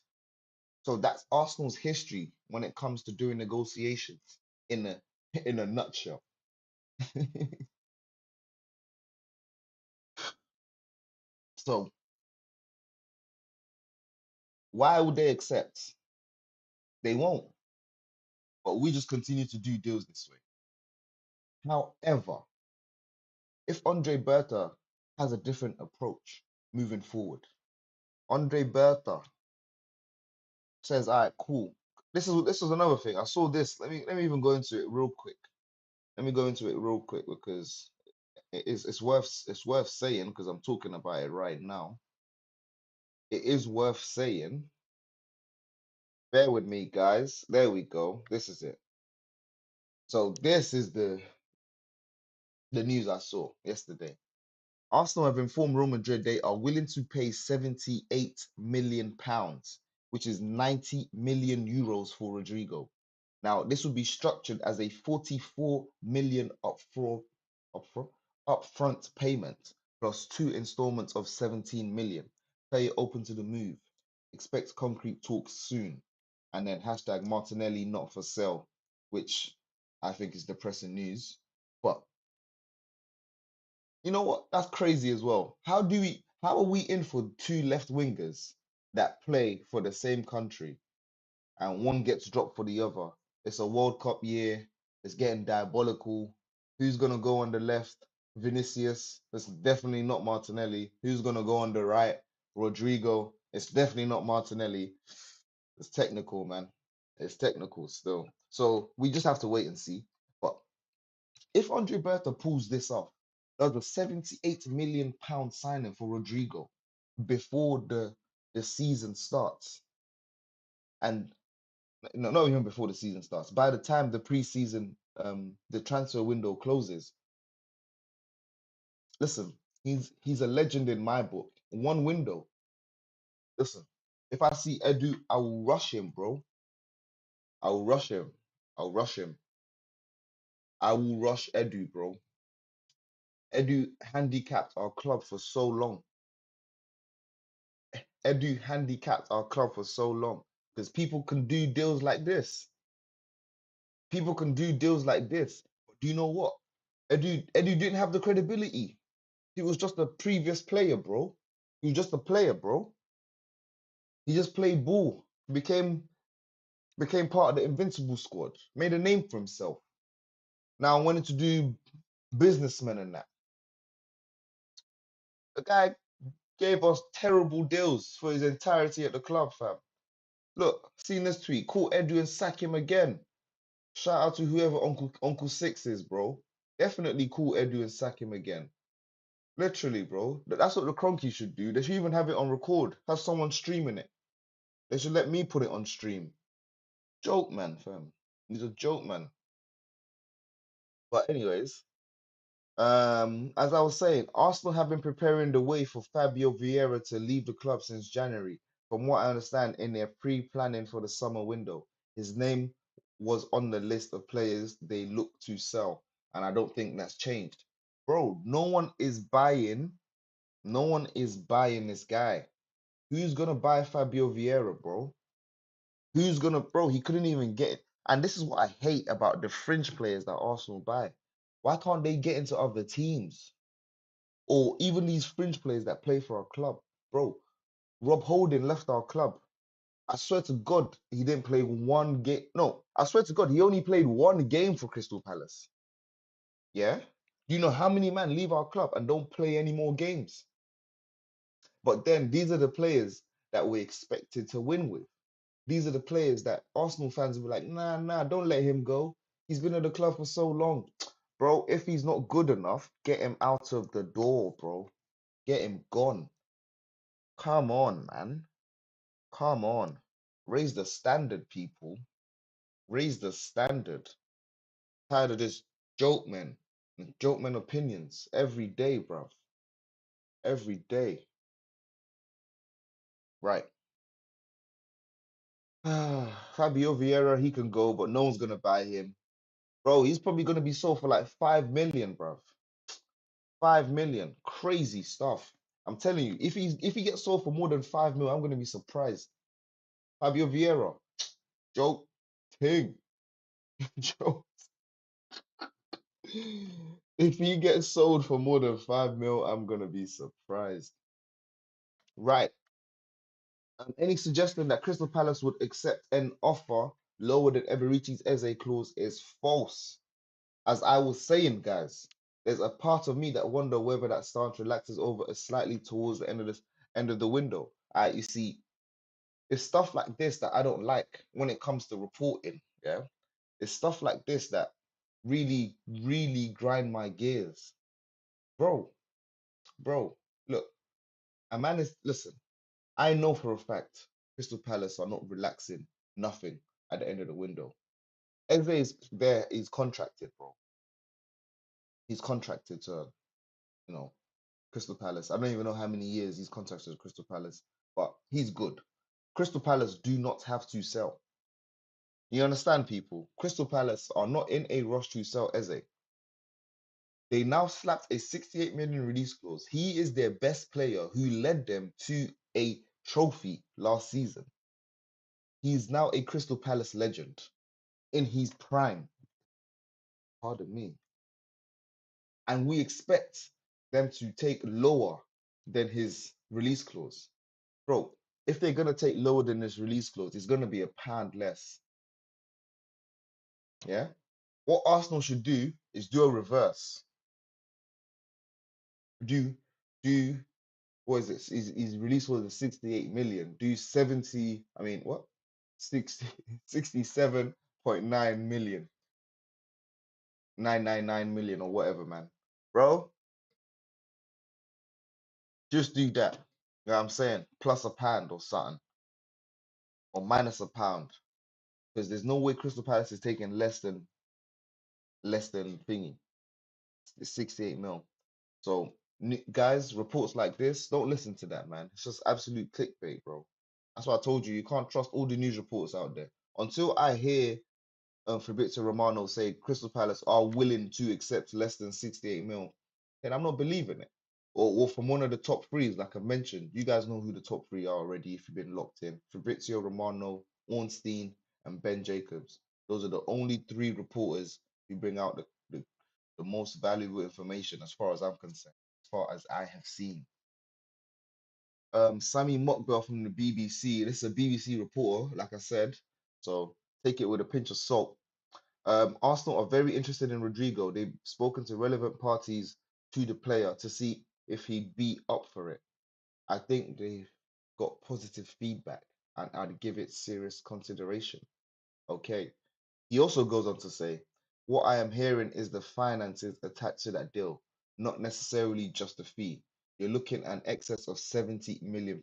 So that's Arsenal's history when it comes to doing negotiations in a in a nutshell. So why would they accept? They won't. But we just continue to do deals this way. However, if Andre Bertha has a different approach moving forward, Andre Bertha says, "All right, cool. This is another thing. I saw this. Let me even go into it real quick. Let me go into it real quick because it's worth saying because I'm talking about it right now. It is worth saying. Bear with me, guys. There we go. This is it. So this is the news I saw yesterday. Arsenal have informed Real Madrid they are willing to pay 78 million pounds, which is 90 million euros for Rodrigo. Now, this will be structured as a 44 million upfront payment plus 2 installments of 17 million. Player open to the move. Expect concrete talks soon. And then hashtag Martinelli not for sale, which I think it's depressing news. But you know what? That's crazy as well. How are we in for two left wingers that play for the same country and one gets dropped for the other? It's a World Cup year. It's getting diabolical. Who's gonna go on the left? Vinicius. It's definitely not Martinelli. Who's gonna go on the right? Rodrigo. It's definitely not Martinelli. It's technical, man. It's technical still. So we just have to wait and see. But if Andre Berta pulls this off, that was a £78 million signing for Rodrigo before the season starts. And no, not even before the season starts. By the time the preseason, the transfer window closes, listen, he's a legend in my book. One window. Listen, if I see Edu, I will rush him, bro. I will rush him. I'll rush him. I will rush Edu, bro. Edu handicapped our club for so long. Edu handicapped our club for so long because people can do deals like this. People can do deals like this. But do you know what? Edu didn't have the credibility. He was just a previous player, bro. He was just a player, bro. He just played ball, became part of the invincible squad, made a name for himself. Now I wanted to do businessmen and that. The guy gave us terrible deals for his entirety at the club, fam. Look, seen this tweet. Call Edu and sack him again. Shout out to whoever Uncle Six is, bro. Definitely call Edu and sack him again. Literally, bro. That's what the Cronky should do. They should even have it on record. Have someone streaming it. They should let me put it on stream. Joke, man, fam. He's a joke, man. But anyways, as I was saying, Arsenal have been preparing the way for Fabio Vieira to leave the club since January. From what I understand, in their pre-planning for the summer window, his name was on the list of players they look to sell, and I don't think that's changed. Bro, no one is buying this guy. Who's gonna buy Fabio Vieira, bro? Bro, he couldn't even get it. And this is what I hate about the fringe players that Arsenal buy. Why can't they get into other teams? Or even these fringe players that play for our club. Bro, Rob Holding left our club. I swear to God, he didn't play one game. No, I swear to God, he only played one game for Crystal Palace. Yeah? Do you know how many men leave our club and don't play any more games? But then these are the players that we're expected to win with. These are the players that Arsenal fans will be like, nah, don't let him go. He's been at the club for so long. Bro, if he's not good enough, get him out of the door, bro. Get him gone. Come on, man. Come on. Raise the standard, people. Raise the standard. Tired of this joke man opinions every day, bruv. Every day. Right. Fabio Vieira, he can go, but no one's gonna buy him. Bro, he's probably gonna be sold for like 5 million, bruv. 5 million. Crazy stuff. I'm telling you, if he gets sold for more than 5 mil, I'm gonna be surprised. Fabio Vieira. Joke. King. Joke. If he gets sold for more than 5 mil, I'm gonna be surprised. Right. Any suggestion that Crystal Palace would accept an offer lower than Eberechi's Eze clause is false. As I was saying, guys, there's a part of me that wonder whether that stance relaxes over slightly towards the end of the window. You see, it's stuff like this that I don't like when it comes to reporting. Yeah, it's stuff like this that really, really grind my gears, bro. Look, a man is listen. I know for a fact Crystal Palace are not relaxing nothing at the end of the window. Eze is there. He's contracted, bro. He's contracted to, Crystal Palace. I don't even know how many years he's contracted to Crystal Palace, but he's good. Crystal Palace do not have to sell. You understand, people? Crystal Palace are not in a rush to sell Eze. They now slapped a 68 million release clause. He is their best player who led them to a trophy last season. He is now a Crystal Palace legend in his prime. Pardon me. And we expect them to take lower than his release clause. Bro, if they're going to take lower than this release clause, it's going to be £1 less. Yeah? What Arsenal should do is do a reverse. Do, what is it? His release was 68 million. Do 70, I mean, what? 67.9 million. 999 million or whatever, man. Bro, just do that. You know what I'm saying? Plus £1 or something. Or minus £1. Because there's no way Crystal Palace is taking less than thingy. It's 68 mil. So guys, reports like this, don't listen to that, man. It's just absolute clickbait, bro. That's why I told you can't trust all the news reports out there. Until I hear Fabrizio Romano say Crystal Palace are willing to accept less than 68 mil, then I'm not believing it. Or from one of the top threes, like I mentioned, you guys know who the top three are already if you've been locked in. Fabrizio Romano, Ornstein, and Ben Jacobs. Those are the only three reporters who bring out the most valuable information as far as I'm concerned, as far as I have seen. Sammy Mockbell from the BBC. This is a BBC reporter, like I said, so take it with a pinch of salt. Arsenal are very interested in Rodrigo. They've spoken to relevant parties to the player to see if he'd be up for it. I think they've got positive feedback and I'd give it serious consideration. Okay. He also goes on to say, what I am hearing is the finances attached to that deal, not necessarily just the fee. You're looking at an excess of £70 million,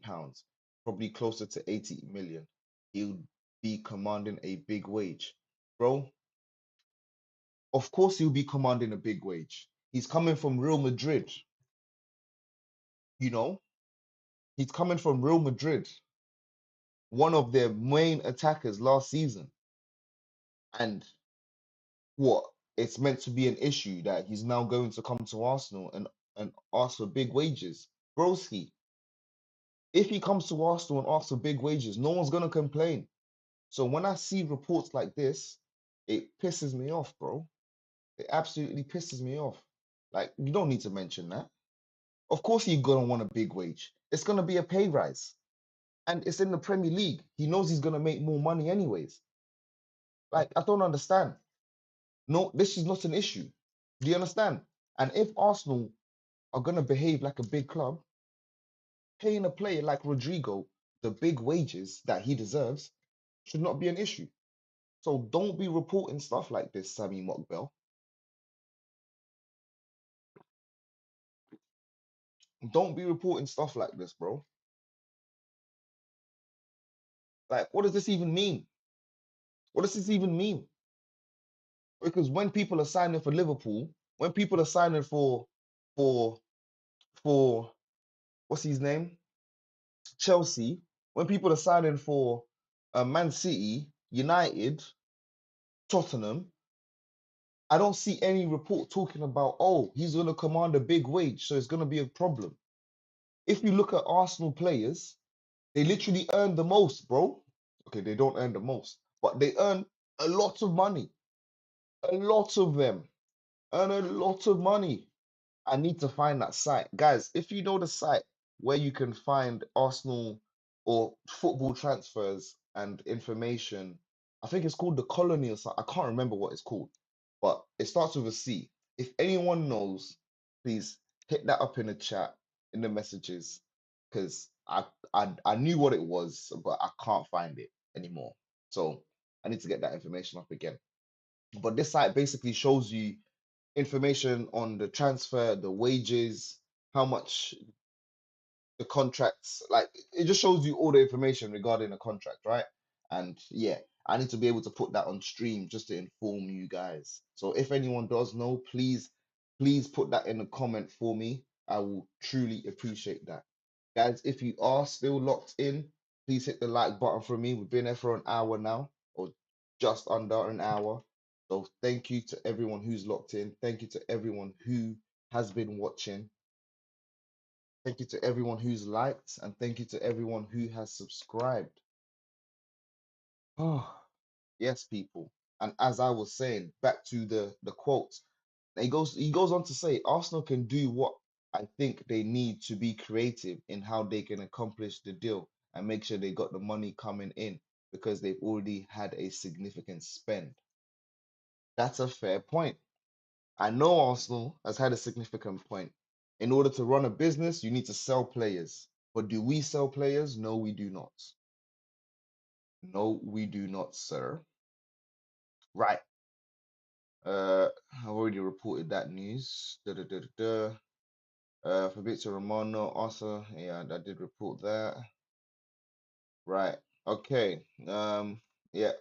probably closer to 80 million. He'll be commanding a big wage. Bro, of course he'll be commanding a big wage. He's coming from Real Madrid. You know, he's coming from Real Madrid, one of their main attackers last season. And what? It's meant to be an issue that he's now going to come to Arsenal and ask for big wages. Broski, if he comes to Arsenal and asks for big wages, no one's going to complain. So when I see reports like this, it pisses me off, bro. It absolutely pisses me off. Like, you don't need to mention that. Of course he's going to want a big wage. It's going to be a pay rise. And it's in the Premier League. He knows he's going to make more money anyways. Like, I don't understand. No, this is not an issue. Do you understand? And if Arsenal are going to behave like a big club, paying a player like Rodrigo the big wages that he deserves should not be an issue. So don't be reporting stuff like this, Sammy Mockbell. Don't be reporting stuff like this, bro. Like, what does this even mean? What does this even mean? Because when people are signing for Liverpool, when people are signing for what's his name? Chelsea, when people are signing for Man City, United, Tottenham, I don't see any report talking about, oh, he's going to command a big wage, so it's going to be a problem. If you look at Arsenal players, they literally earn the most, bro. Okay, they don't earn the most, but they earn a lot of money. A lot of them earn a lot of money. I need to find that site. Guys, if you know the site where you can find Arsenal or football transfers and information, I think it's called the Colony or something. I can't remember what it's called, but it starts with a C. If anyone knows, please hit that up in the chat, in the messages, because I knew what it was, but I can't find it anymore. So I need to get that information up again. But this site basically shows you information on the transfer, the wages, how much the contracts, like it just shows you all the information regarding the contract, right? And yeah, I need to be able to put that on stream just to inform you guys. So if anyone does know, please put that in the comment for me. I will truly appreciate that. Guys, if you are still locked in, please hit the like button for me. We've been here for an hour now, or just under an hour. So thank you to everyone who's locked in. Thank you to everyone who has been watching. Thank you to everyone who's liked, and thank you to everyone who has subscribed. Oh, yes, people. And as I was saying, back to the quote, he goes on to say Arsenal can do what I think they need to be creative in how they can accomplish the deal and make sure they got the money coming in because they've already had a significant spend. That's a fair point. I know Arsenal has had a significant point. In order to run a business, you need to sell players. But do we sell players? No, we do not. No, we do not, sir. Right. I already reported that news. Fabrizio Romano also, yeah, I did report that. Right. Okay. Yeah,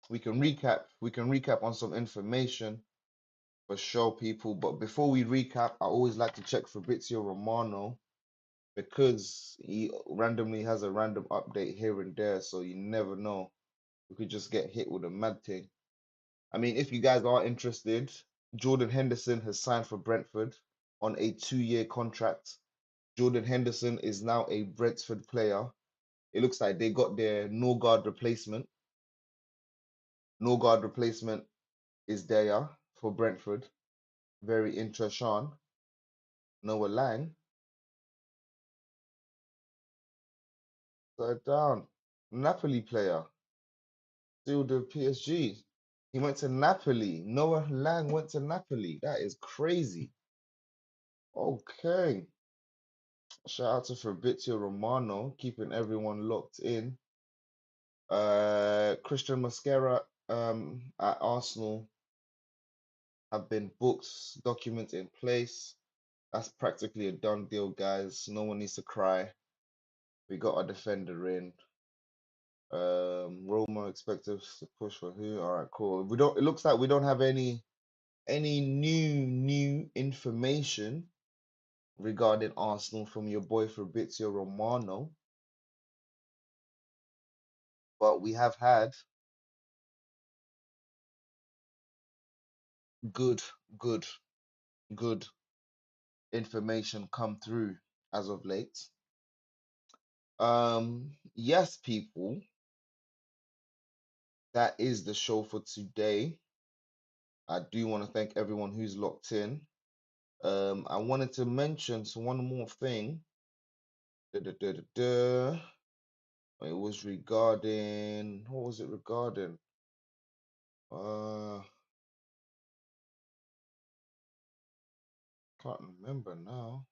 we can recap. We can recap on some information for sure, people. But before we recap, I always like to check Fabrizio Romano because he randomly has a random update here and there, so you never know. We could just get hit with a mad thing. I mean, if you guys are interested, Jordan Henderson has signed for Brentford on a 2-year contract. Jordan Henderson is now a Brentford player. It looks like they got their Norgard replacement. Norgard replacement is there for Brentford. Very interesting. Noah Lang. Third down. Napoli player. Still the PSG. He went to Napoli. Noah Lang went to Napoli. That is crazy. Okay. Shout out to Fabrizio Romano, keeping everyone locked in. Christian Mosquera at Arsenal have been booked, documents in place. That's practically a done deal, guys. No one needs to cry. We got our defender in. Roma expected to push for who? All right, cool. We don't. It looks like we don't have any new information regarding Arsenal from your boy Fabrizio Romano, but we have had good, good, good information come through as of late. Yes, people, that is the show for today. I do want to thank everyone who's locked in. I wanted to mention one more thing. It was regarding, what was it regarding? Can't remember now.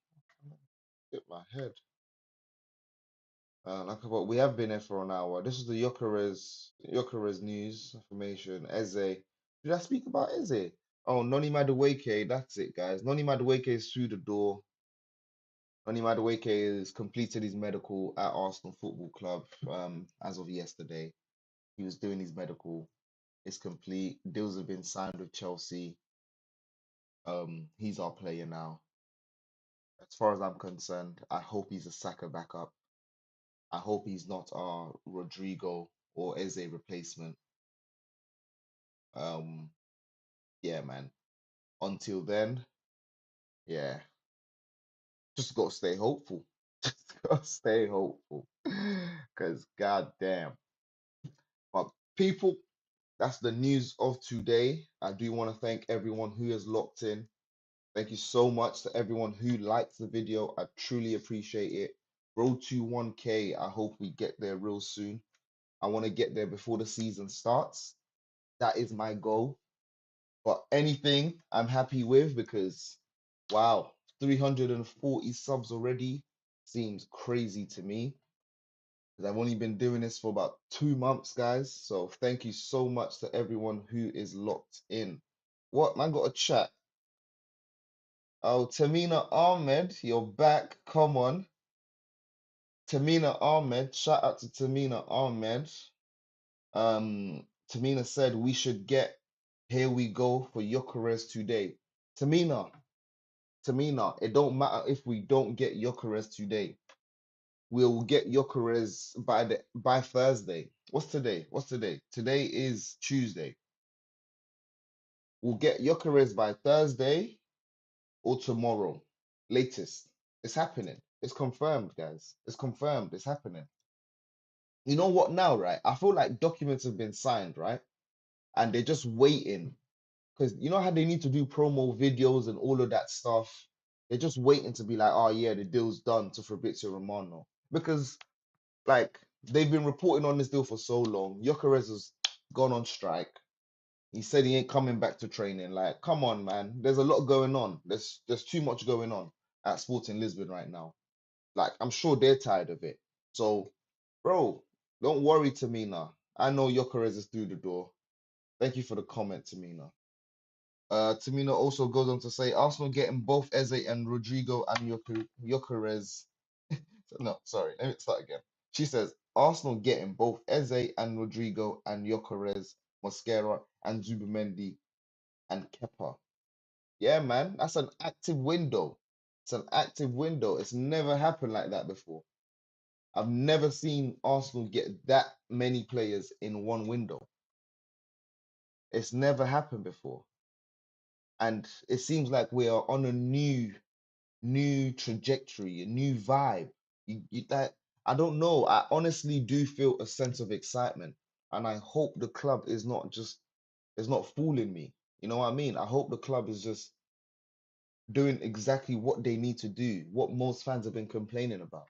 Hit my head. Like about, we have been here for an hour. This is the Gyökeres news information. Eze. Did I speak about Eze? Oh, Noni Madueke. That's it, guys. Noni Madueke is through the door. Noni Madueke has completed his medical at Arsenal Football Club as of yesterday. He was doing his medical. It's complete. Deals have been signed with Chelsea. He's our player now. As far as I'm concerned, I hope he's a Saka backup. I hope he's not our Rodrigo or Eze replacement. Yeah, man. Until then, yeah, just gotta stay hopeful. Just gotta stay hopeful. Because goddamn. But people, that's the news of today. I do want to thank everyone who has locked in. Thank you so much to everyone who liked the video. I truly appreciate it. Road to 1K. I hope we get there real soon. I want to get there before the season starts. That is my goal. But anything I'm happy with because, wow, 340 subs already seems crazy to me. Because I've only been doing this for about 2 months, guys. So thank you so much to everyone who is locked in. What, man, got a chat? Oh, Tamina Ahmed, you're back. Come on. Tamina Ahmed, shout out to Tamina Ahmed. Tamina said we should get Here We Go for Gyökeres today. Tamina, it don't matter if we don't get Gyökeres today. We'll get Gyökeres by Thursday. What's today? Today is Tuesday. We'll get Gyökeres by Thursday or tomorrow, latest. It's happening. It's confirmed, guys. It's confirmed. It's happening. You know what now, right? I feel like documents have been signed, right? and they're just waiting because you know how they need to do promo videos and all of that stuff. They're just waiting to be like, oh yeah, the deal's done to Fabrizio Romano because like they've been reporting on this deal for so long. Gyökeres has gone on strike. He said he ain't coming back to training. Like, come on, man. There's a lot going on. There's too much going on at Sporting Lisbon right now. Like, I'm sure they're tired of it. So, bro, don't worry, Tamina. I know Gyökeres is through the door. Thank you for the comment, Tamina. Tamina also goes on to say Arsenal getting both Eze and Rodrigo and Gyökeres. No, sorry, let me start again. She says Arsenal getting both Eze and Rodrigo and Gyökeres, Mosquera and Zubimendi and Kepa. Yeah, man, that's an active window. It's an active window. It's never happened like that before. I've never seen Arsenal get that many players in one window. It's never happened before. And it seems like we are on a new trajectory, a new vibe. That I don't know. I honestly do feel a sense of excitement, and I hope the club is not fooling me. You know what I mean? I hope the club is just doing exactly what they need to do, what most fans have been complaining about.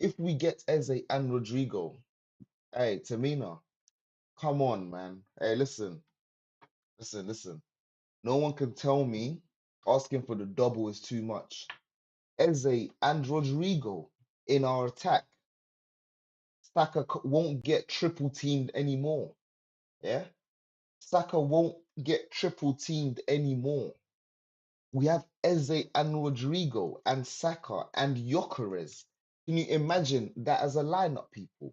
If we get Eze and Rodrigo, hey, Tamina, come on, man. Hey, listen. No one can tell me asking for the double is too much. Eze and Rodrigo in our attack. Saka won't get triple teamed anymore. Yeah? Saka won't get triple teamed anymore. We have Eze and Rodrigo and Saka and Gyökeres. Can you imagine that as a lineup, people?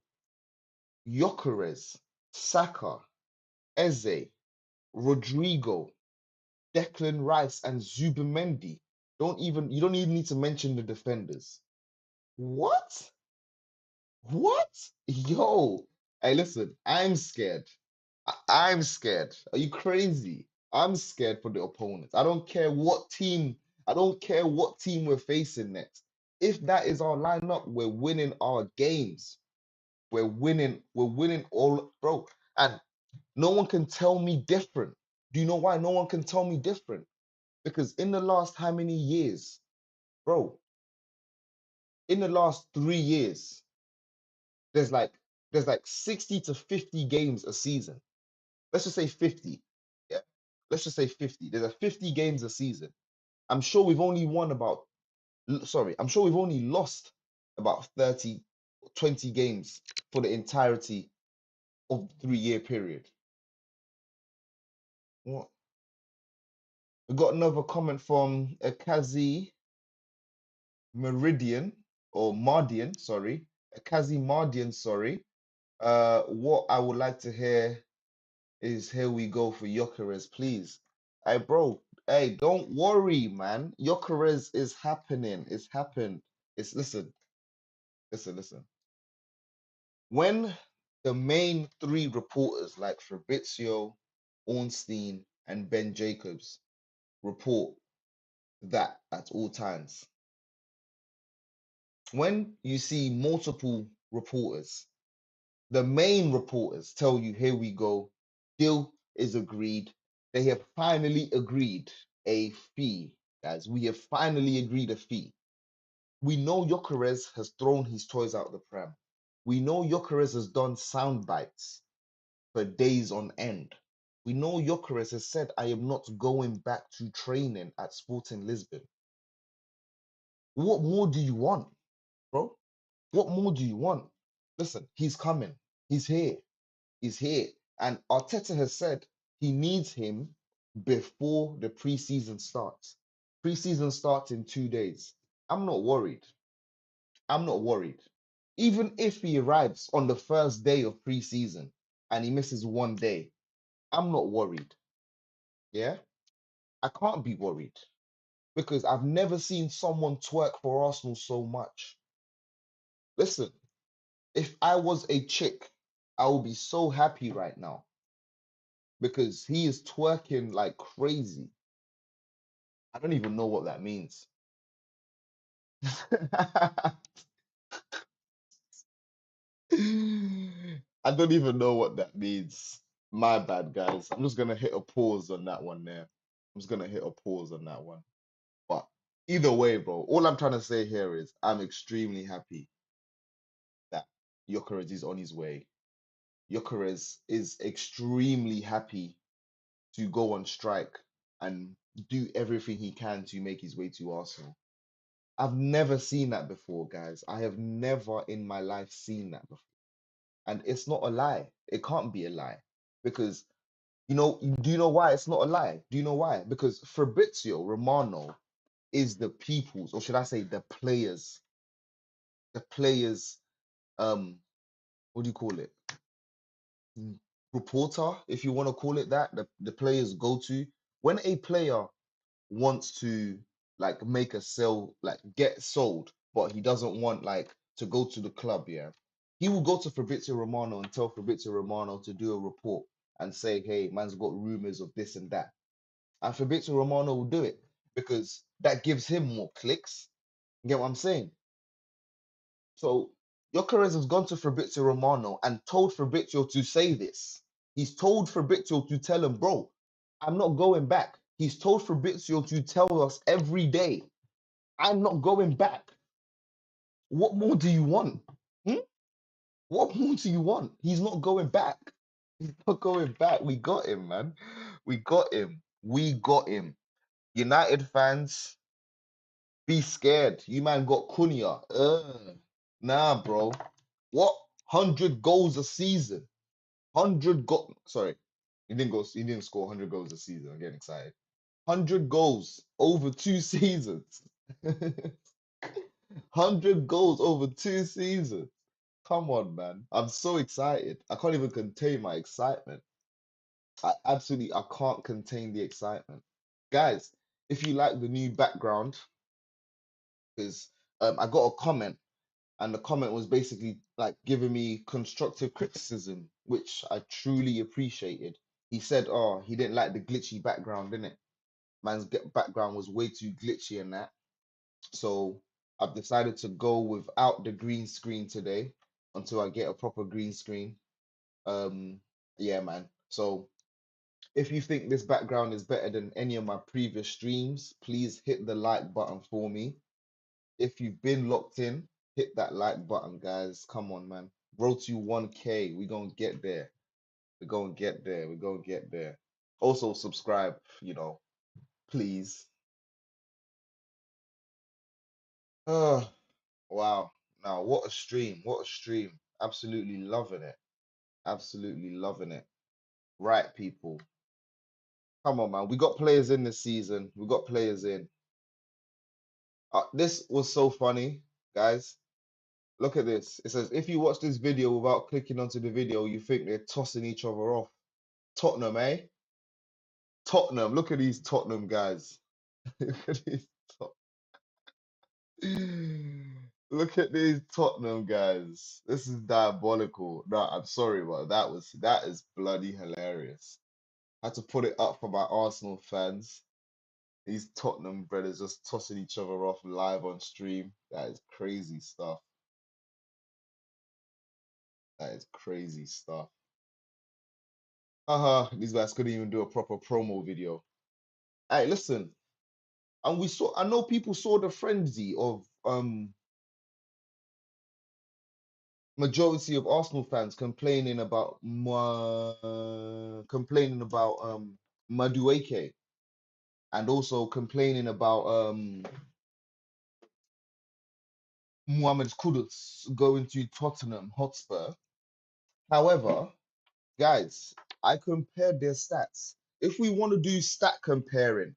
Gyökeres, Saka, Eze, Rodrigo, Declan Rice, and Zubimendi. You don't even need to mention the defenders. What? What? Yo. Hey, listen, I'm scared. I'm scared. Are you crazy? I'm scared for the opponents. I don't care what team we're facing next. If that is our lineup, we're winning our games. We're winning all, bro. And no one can tell me different. Do you know why no one can tell me different? Because in the last how many years, bro? In the last 3 years, there's like 60 to 50 games a season. Let's just say 50. Yeah. Let's just say 50. There's a 50 games a season. I'm sure we've only lost about 30, 20 games for the entirety of the 3-year period. What? We got another comment from Akazi Meridian or Mardian, sorry. Akazi Mardian, sorry. What I would like to hear is here we go for Gyökeres, please. Hey, bro. Hey, don't worry, man. Gyökeres is happening. It's happened. Listen. When the main three reporters like Fabrizio, Ornstein, and Ben Jacobs report that at all times, when you see multiple reporters, the main reporters tell you, here we go, deal is agreed. They have finally agreed a fee, guys. We have finally agreed a fee. We know Gyökeres has thrown his toys out the pram. We know Gyökeres has done sound bites for days on end. We know Gyökeres has said, I am not going back to training at Sporting Lisbon. What more do you want, bro? What more do you want? Listen, he's coming. He's here. He's here. And Arteta has said he needs him before the preseason starts. Preseason starts in 2 days. I'm not worried. I'm not worried. Even if he arrives on the first day of preseason and he misses 1 day, I'm not worried. Yeah? I can't be worried because I've never seen someone twerk for Arsenal so much. Listen, if I was a chick, I would be so happy right now because he is twerking like crazy. I don't even know what that means. I don't even know what that means. My bad, guys. I'm just gonna hit a pause on that one there. I'm just gonna hit a pause on that one. But either way, bro, all I'm trying to say here is I'm extremely happy that Gyökeres is on his way. Gyökeres is extremely happy to go on strike and do everything he can to make his way to Arsenal. I've never seen that before, guys. I have never in my life seen that before. And it's not a lie. It can't be a lie. Because, do you know why it's not a lie? Do you know why? Because Fabrizio Romano is the people's, or should I say the players, what do you call it? Reporter, if you want to call it that, the players go to. When a player wants to like make a sell, like get sold, but he doesn't want like to go to the club, yeah, he will go to Fabrizio Romano and tell Fabrizio Romano to do a report and say, hey, man's got rumors of this and that. And Fabrizio Romano will do it because that gives him more clicks. You get what I'm saying? So Gyökeres has gone to Fabrizio Romano and told Fabrizio to say this. He's told Fabrizio to tell him, bro, I'm not going back. He's told Fabrizio to tell us every day, I'm not going back. What more do you want? Hmm? What more do you want? He's not going back. He's not going back. We got him, man. We got him. We got him. United fans, be scared. You man got Cunha. Nah, bro. What? 100 goals a season. 100 goals. Sorry. He didn't go. He didn't score 100 goals a season. I'm getting excited. 100 goals over 2 seasons. 100 goals over 2 seasons. Come on, man. I'm so excited. I can't even contain my excitement. I can't contain the excitement. Guys, if you like the new background, because I got a comment, and the comment was basically like giving me constructive criticism, which I truly appreciated. He said, oh, he didn't like the glitchy background, didn't it? Man's background was way too glitchy and that. So I've decided to go without the green screen today until I get a proper green screen. Yeah, man. So if you think this background is better than any of my previous streams, please hit the like button for me. If you've been locked in, hit that like button, guys. Come on, man. Road to 1K. We're gonna get there. We're gonna get there. We're gonna get there. Also subscribe, please. Wow. Now, what a stream. What a stream. Absolutely loving it. Absolutely loving it. Right, people. Come on, man. We got players in this season. We got players in. This was so funny, guys. Look at this. It says, if you watch this video without clicking onto the video, you think they're tossing each other off. Tottenham, eh? Tottenham. Look at these Tottenham guys. Look at these Look at these Tottenham guys. This is diabolical. No, I'm sorry, but that is bloody hilarious. I had to put it up for my Arsenal fans. These Tottenham brothers just tossing each other off live on stream. That is crazy stuff. That is crazy stuff. These guys couldn't even do a proper promo video. Hey, listen. And I know people saw the frenzy of majority of Arsenal fans complaining about Madueke, and also complaining about Mohamed Kudus going to Tottenham Hotspur. However, guys, I compared their stats. If we want to do stat comparing,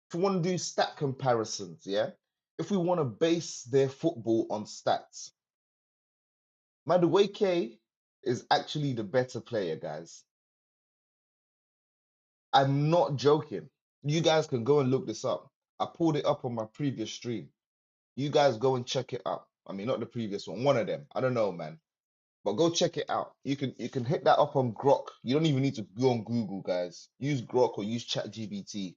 if we want to do stat comparisons, yeah, if we want to base their football on stats, Madueke is actually the better player, guys. I'm not joking. You guys can go and look this up. I pulled it up on my previous stream. You guys go and check it out. I mean, not the previous one of them. I don't know, man. But go check it out. You can hit that up on Grok. You don't even need to go on Google, guys. Use Grok or use ChatGPT.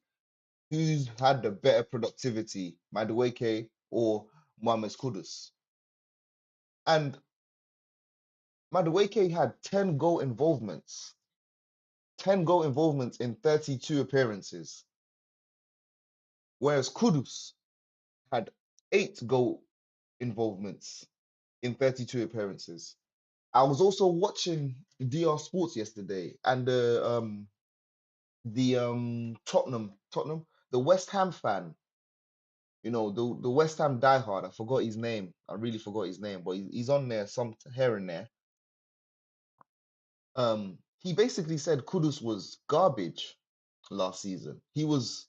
Who's had the better productivity, Madueke or Mohamed Kudus? And Madueke had 10 goal involvements. 10 goal involvements in 32 appearances, whereas Kudus had 8 goal involvements in 32 appearances. I was also watching DR Sports yesterday, and Tottenham, the West Ham fan, you know, the West Ham diehard. I forgot his name. I really forgot his name, but he's on there some here and there. He basically said Kudus was garbage last season. He was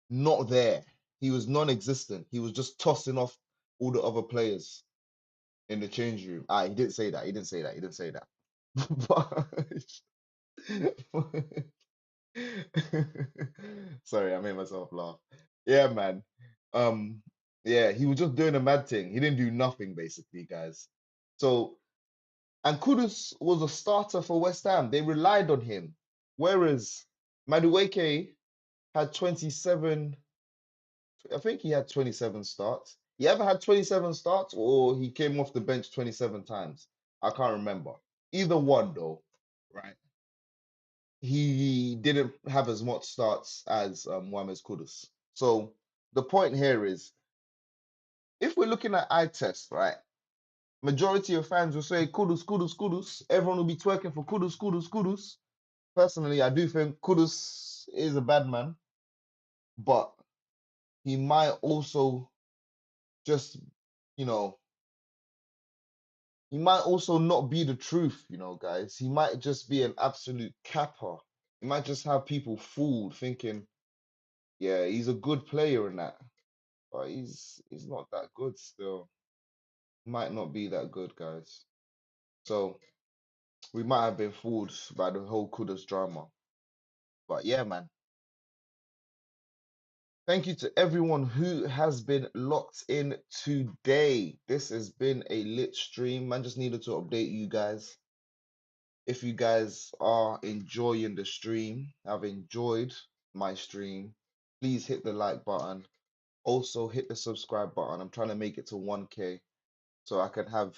not there. He was non-existent. He was just tossing off all the other players in the change room. Ah, he didn't say that. He didn't say that. He didn't say that. But sorry, I made myself laugh. Yeah, man. Yeah, he was just doing a mad thing. He didn't do nothing basically, guys. So, and Kudus was a starter for West Ham. They relied on him. Whereas Madueke had 27, I think he had 27 starts. He ever had 27 starts or he came off the bench 27 times? I can't remember. Either one though, right? He didn't have as much starts as Mohamed Kudus. So the point here is, if we're looking at eye test, right? Majority of fans will say Kudus, Kudus, Kudus. Everyone will be twerking for Kudus, Kudus, Kudus. Personally, I do think Kudus is a bad man, but he might also just, you know, he might also not be the truth, you know, guys. He might just be an absolute capper. He might just have people fooled thinking, yeah, he's a good player in that, but he's not that good still. Might not be that good, guys. So we might have been fooled by the whole Kudus drama. But yeah, man. Thank you to everyone who has been locked in today. This has been a lit stream. I just needed to update you guys. If you guys are enjoying the stream, have enjoyed my stream, please hit the like button. Also hit the subscribe button. I'm trying to make it to 1K so I can have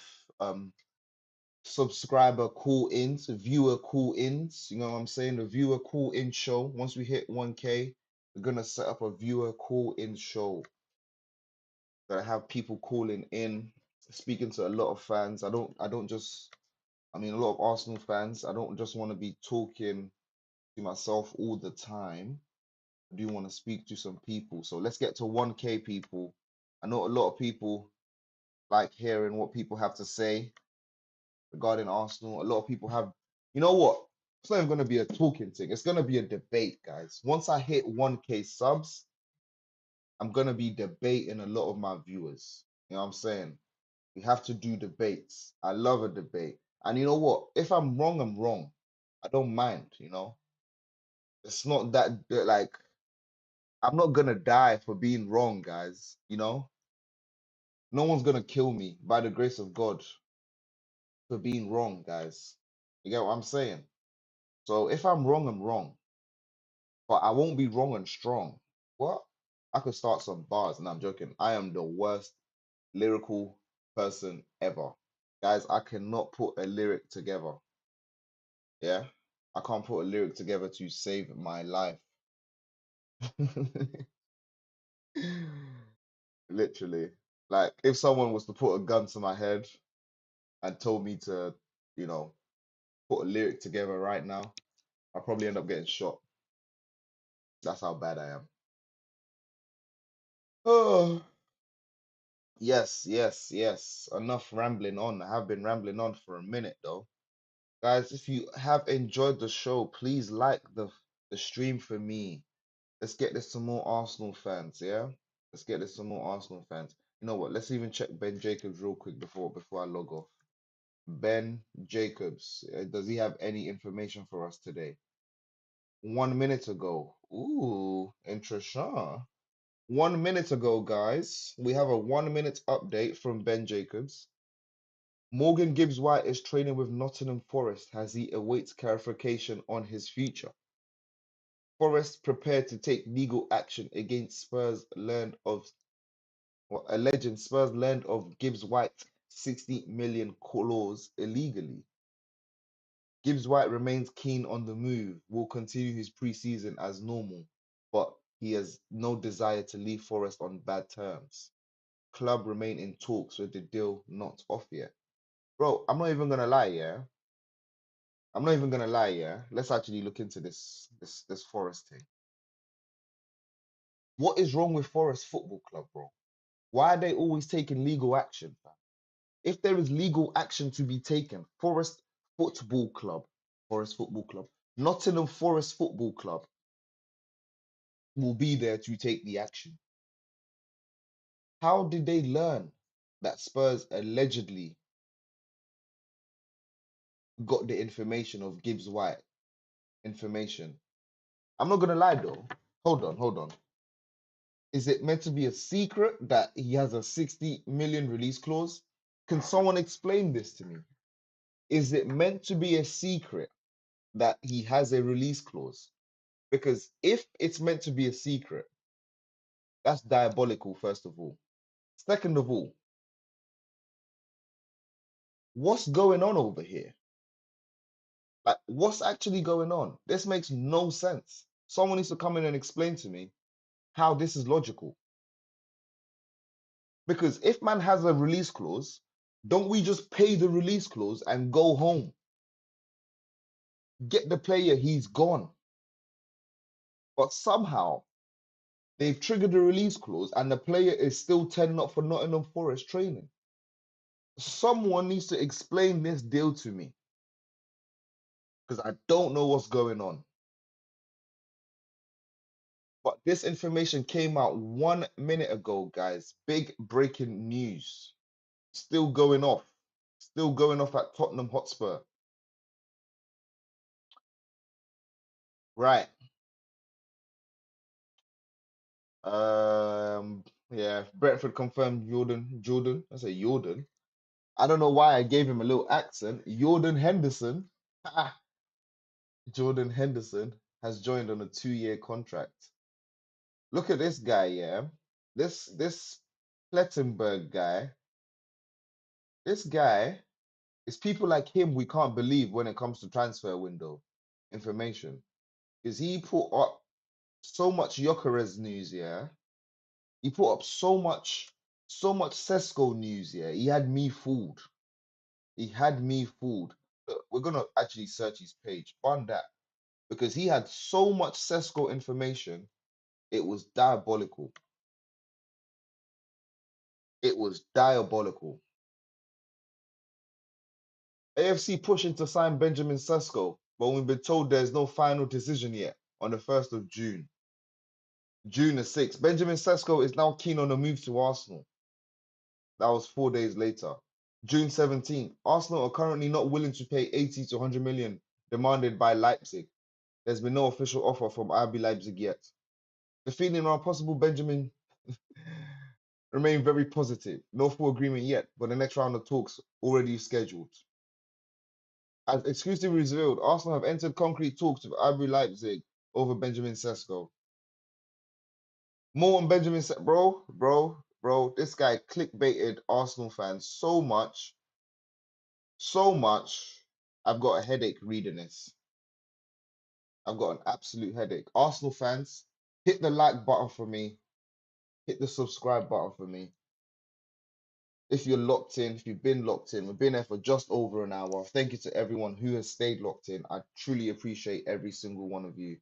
subscriber call-ins, viewer call-ins. You know what I'm saying? The viewer call-in show. Once we hit 1K, we're gonna set up a viewer call-in show. That I have people calling in, speaking to a lot of fans. I don't just, I mean, a lot of Arsenal fans. I don't just want to be talking to myself all the time. I do want to speak to some people. So let's get to 1K people. I know a lot of people like hearing what people have to say regarding Arsenal. A lot of people have, you know what? It's not even going to be a talking thing. It's going to be a debate, guys. Once I hit 1K subs, I'm going to be debating a lot of my viewers. You know what I'm saying? We have to do debates. I love a debate. And you know what? If I'm wrong, I'm wrong. I don't mind, you know? It's not that like, I'm not going to die for being wrong, guys. You know? No one's going to kill me by the grace of God for being wrong, guys. You get what I'm saying? So if I'm wrong, I'm wrong. But I won't be wrong and strong. What? I could start some bars, and I'm joking. I am the worst lyrical person ever. Guys, I cannot put a lyric together. Yeah? I can't put a lyric together to save my life. Literally. Like, if someone was to put a gun to my head and told me to, you know, put a lyric together right now, I'll probably end up getting shot. That's how bad I am. Oh, yes, yes, yes. Enough rambling on. I have been rambling on for a minute though. Guys, if you have enjoyed the show, please like the stream for me. Let's get this to more Arsenal fans, yeah? Let's get this to more Arsenal fans. You know what? Let's even check Ben Jacobs real quick before I log off. Ben Jacobs, does he have any information for us today? 1 minute ago. Ooh, interesting. 1 minute ago, guys, we have a 1 minute update from Ben Jacobs. Morgan Gibbs White is training with Nottingham Forest as he awaits clarification on his future. Forest prepared to take legal action against Spurs alleging Spurs learned of Gibbs White's 60 million clause illegally. Gibbs White remains keen on the move, will continue his pre-season as normal, but he has no desire to leave Forest on bad terms. Club remain in talks with the deal not off yet. Bro, I'm not even gonna lie, yeah. I'm not even gonna lie, yeah. Let's actually look into this Forest thing. What is wrong with Forest Football Club, bro? Why are they always taking legal action, fam? If there is legal action to be taken, Forest Football Club, Nottingham Forest Football Club will be there to take the action. How did they learn that Spurs allegedly got the information of Gibbs White information? I'm not gonna lie though. Hold on. Is it meant to be a secret that he has a 60 million release clause? Can someone explain this to me? Is it meant to be a secret that he has a release clause? Because if it's meant to be a secret, that's diabolical, first of all. Second of all, what's going on over here? Like, what's actually going on? This makes no sense. Someone needs to come in and explain to me how this is logical. Because if man has a release clause, don't we just pay the release clause and go home? Get the player, he's gone. But somehow, they've triggered the release clause and the player is still turning up for Nottingham Forest training. Someone needs to explain this deal to me. Because I don't know what's going on. But this information came out 1 minute ago, guys. Big breaking news. Still going off. Still going off at Tottenham Hotspur. Right. Yeah, Brentford confirmed Jordan. I say Jordan. I don't know why I gave him a little accent. Jordan Henderson. Jordan Henderson has joined on a 2-year contract. Look at this guy, yeah. This Plettenberg guy. This guy, it's people like him we can't believe when it comes to transfer window information. Because he put up so much Gyökeres news, yeah. He put up so much Sesko news, yeah. He had me fooled. He had me fooled. Look, we're gonna actually search his page. Fund that. Because he had so much Sesko information, it was diabolical. It was diabolical. AFC pushing to sign Benjamin Sesko, but we've been told there's no final decision yet on the 1st of June. June the 6th. Benjamin Sesko is now keen on a move to Arsenal. That was 4 days later. June 17th. Arsenal are currently not willing to pay 80 to 100 million demanded by Leipzig. There's been no official offer from RB Leipzig yet. The feeling around possible Benjamin remain very positive. No full agreement yet, but the next round of talks already scheduled. As exclusively revealed, Arsenal have entered concrete talks with RB Leipzig over Benjamin Sesko. More on Benjamin Sesko, bro. This guy clickbaited Arsenal fans so much. I've got a headache reading this. I've got an absolute headache. Arsenal fans, hit the like button for me. Hit the subscribe button for me. If you're locked in, if you've been locked in, we've been there for just over an hour. Thank you to everyone who has stayed locked in. I truly appreciate every single one of you.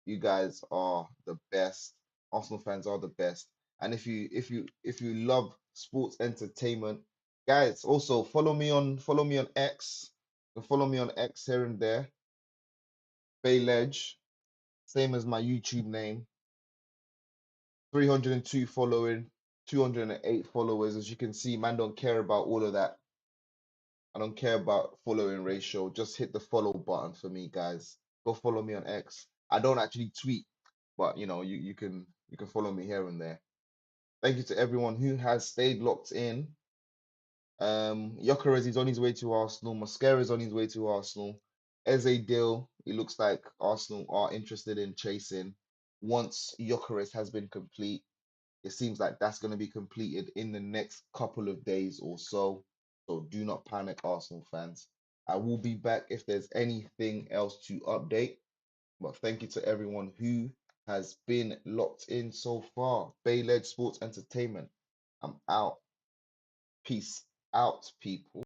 You guys are the best. Arsenal fans are the best. And if you love sports entertainment, guys, also follow me on X. You can follow me on X here and there. Bayledge, same as my YouTube name. 302 following, 208 followers. As you can see, man, don't care about all of that. I don't care about following ratio. Just hit the follow button for me, guys. Go follow me on X. I don't actually tweet, but you know, you can follow me here and there. Thank you to everyone who has stayed locked in. Gyökeres is on his way to Arsenal. Mosquera is on his way to Arsenal. Eze deal, it looks like Arsenal are interested in chasing once Gyökeres has been complete. It seems like that's going to be completed in the next couple of days or so. So do not panic, Arsenal fans. I will be back if there's anything else to update. But thank you to everyone who has been locked in so far. Bay-led Sports Entertainment. I'm out. Peace out, people.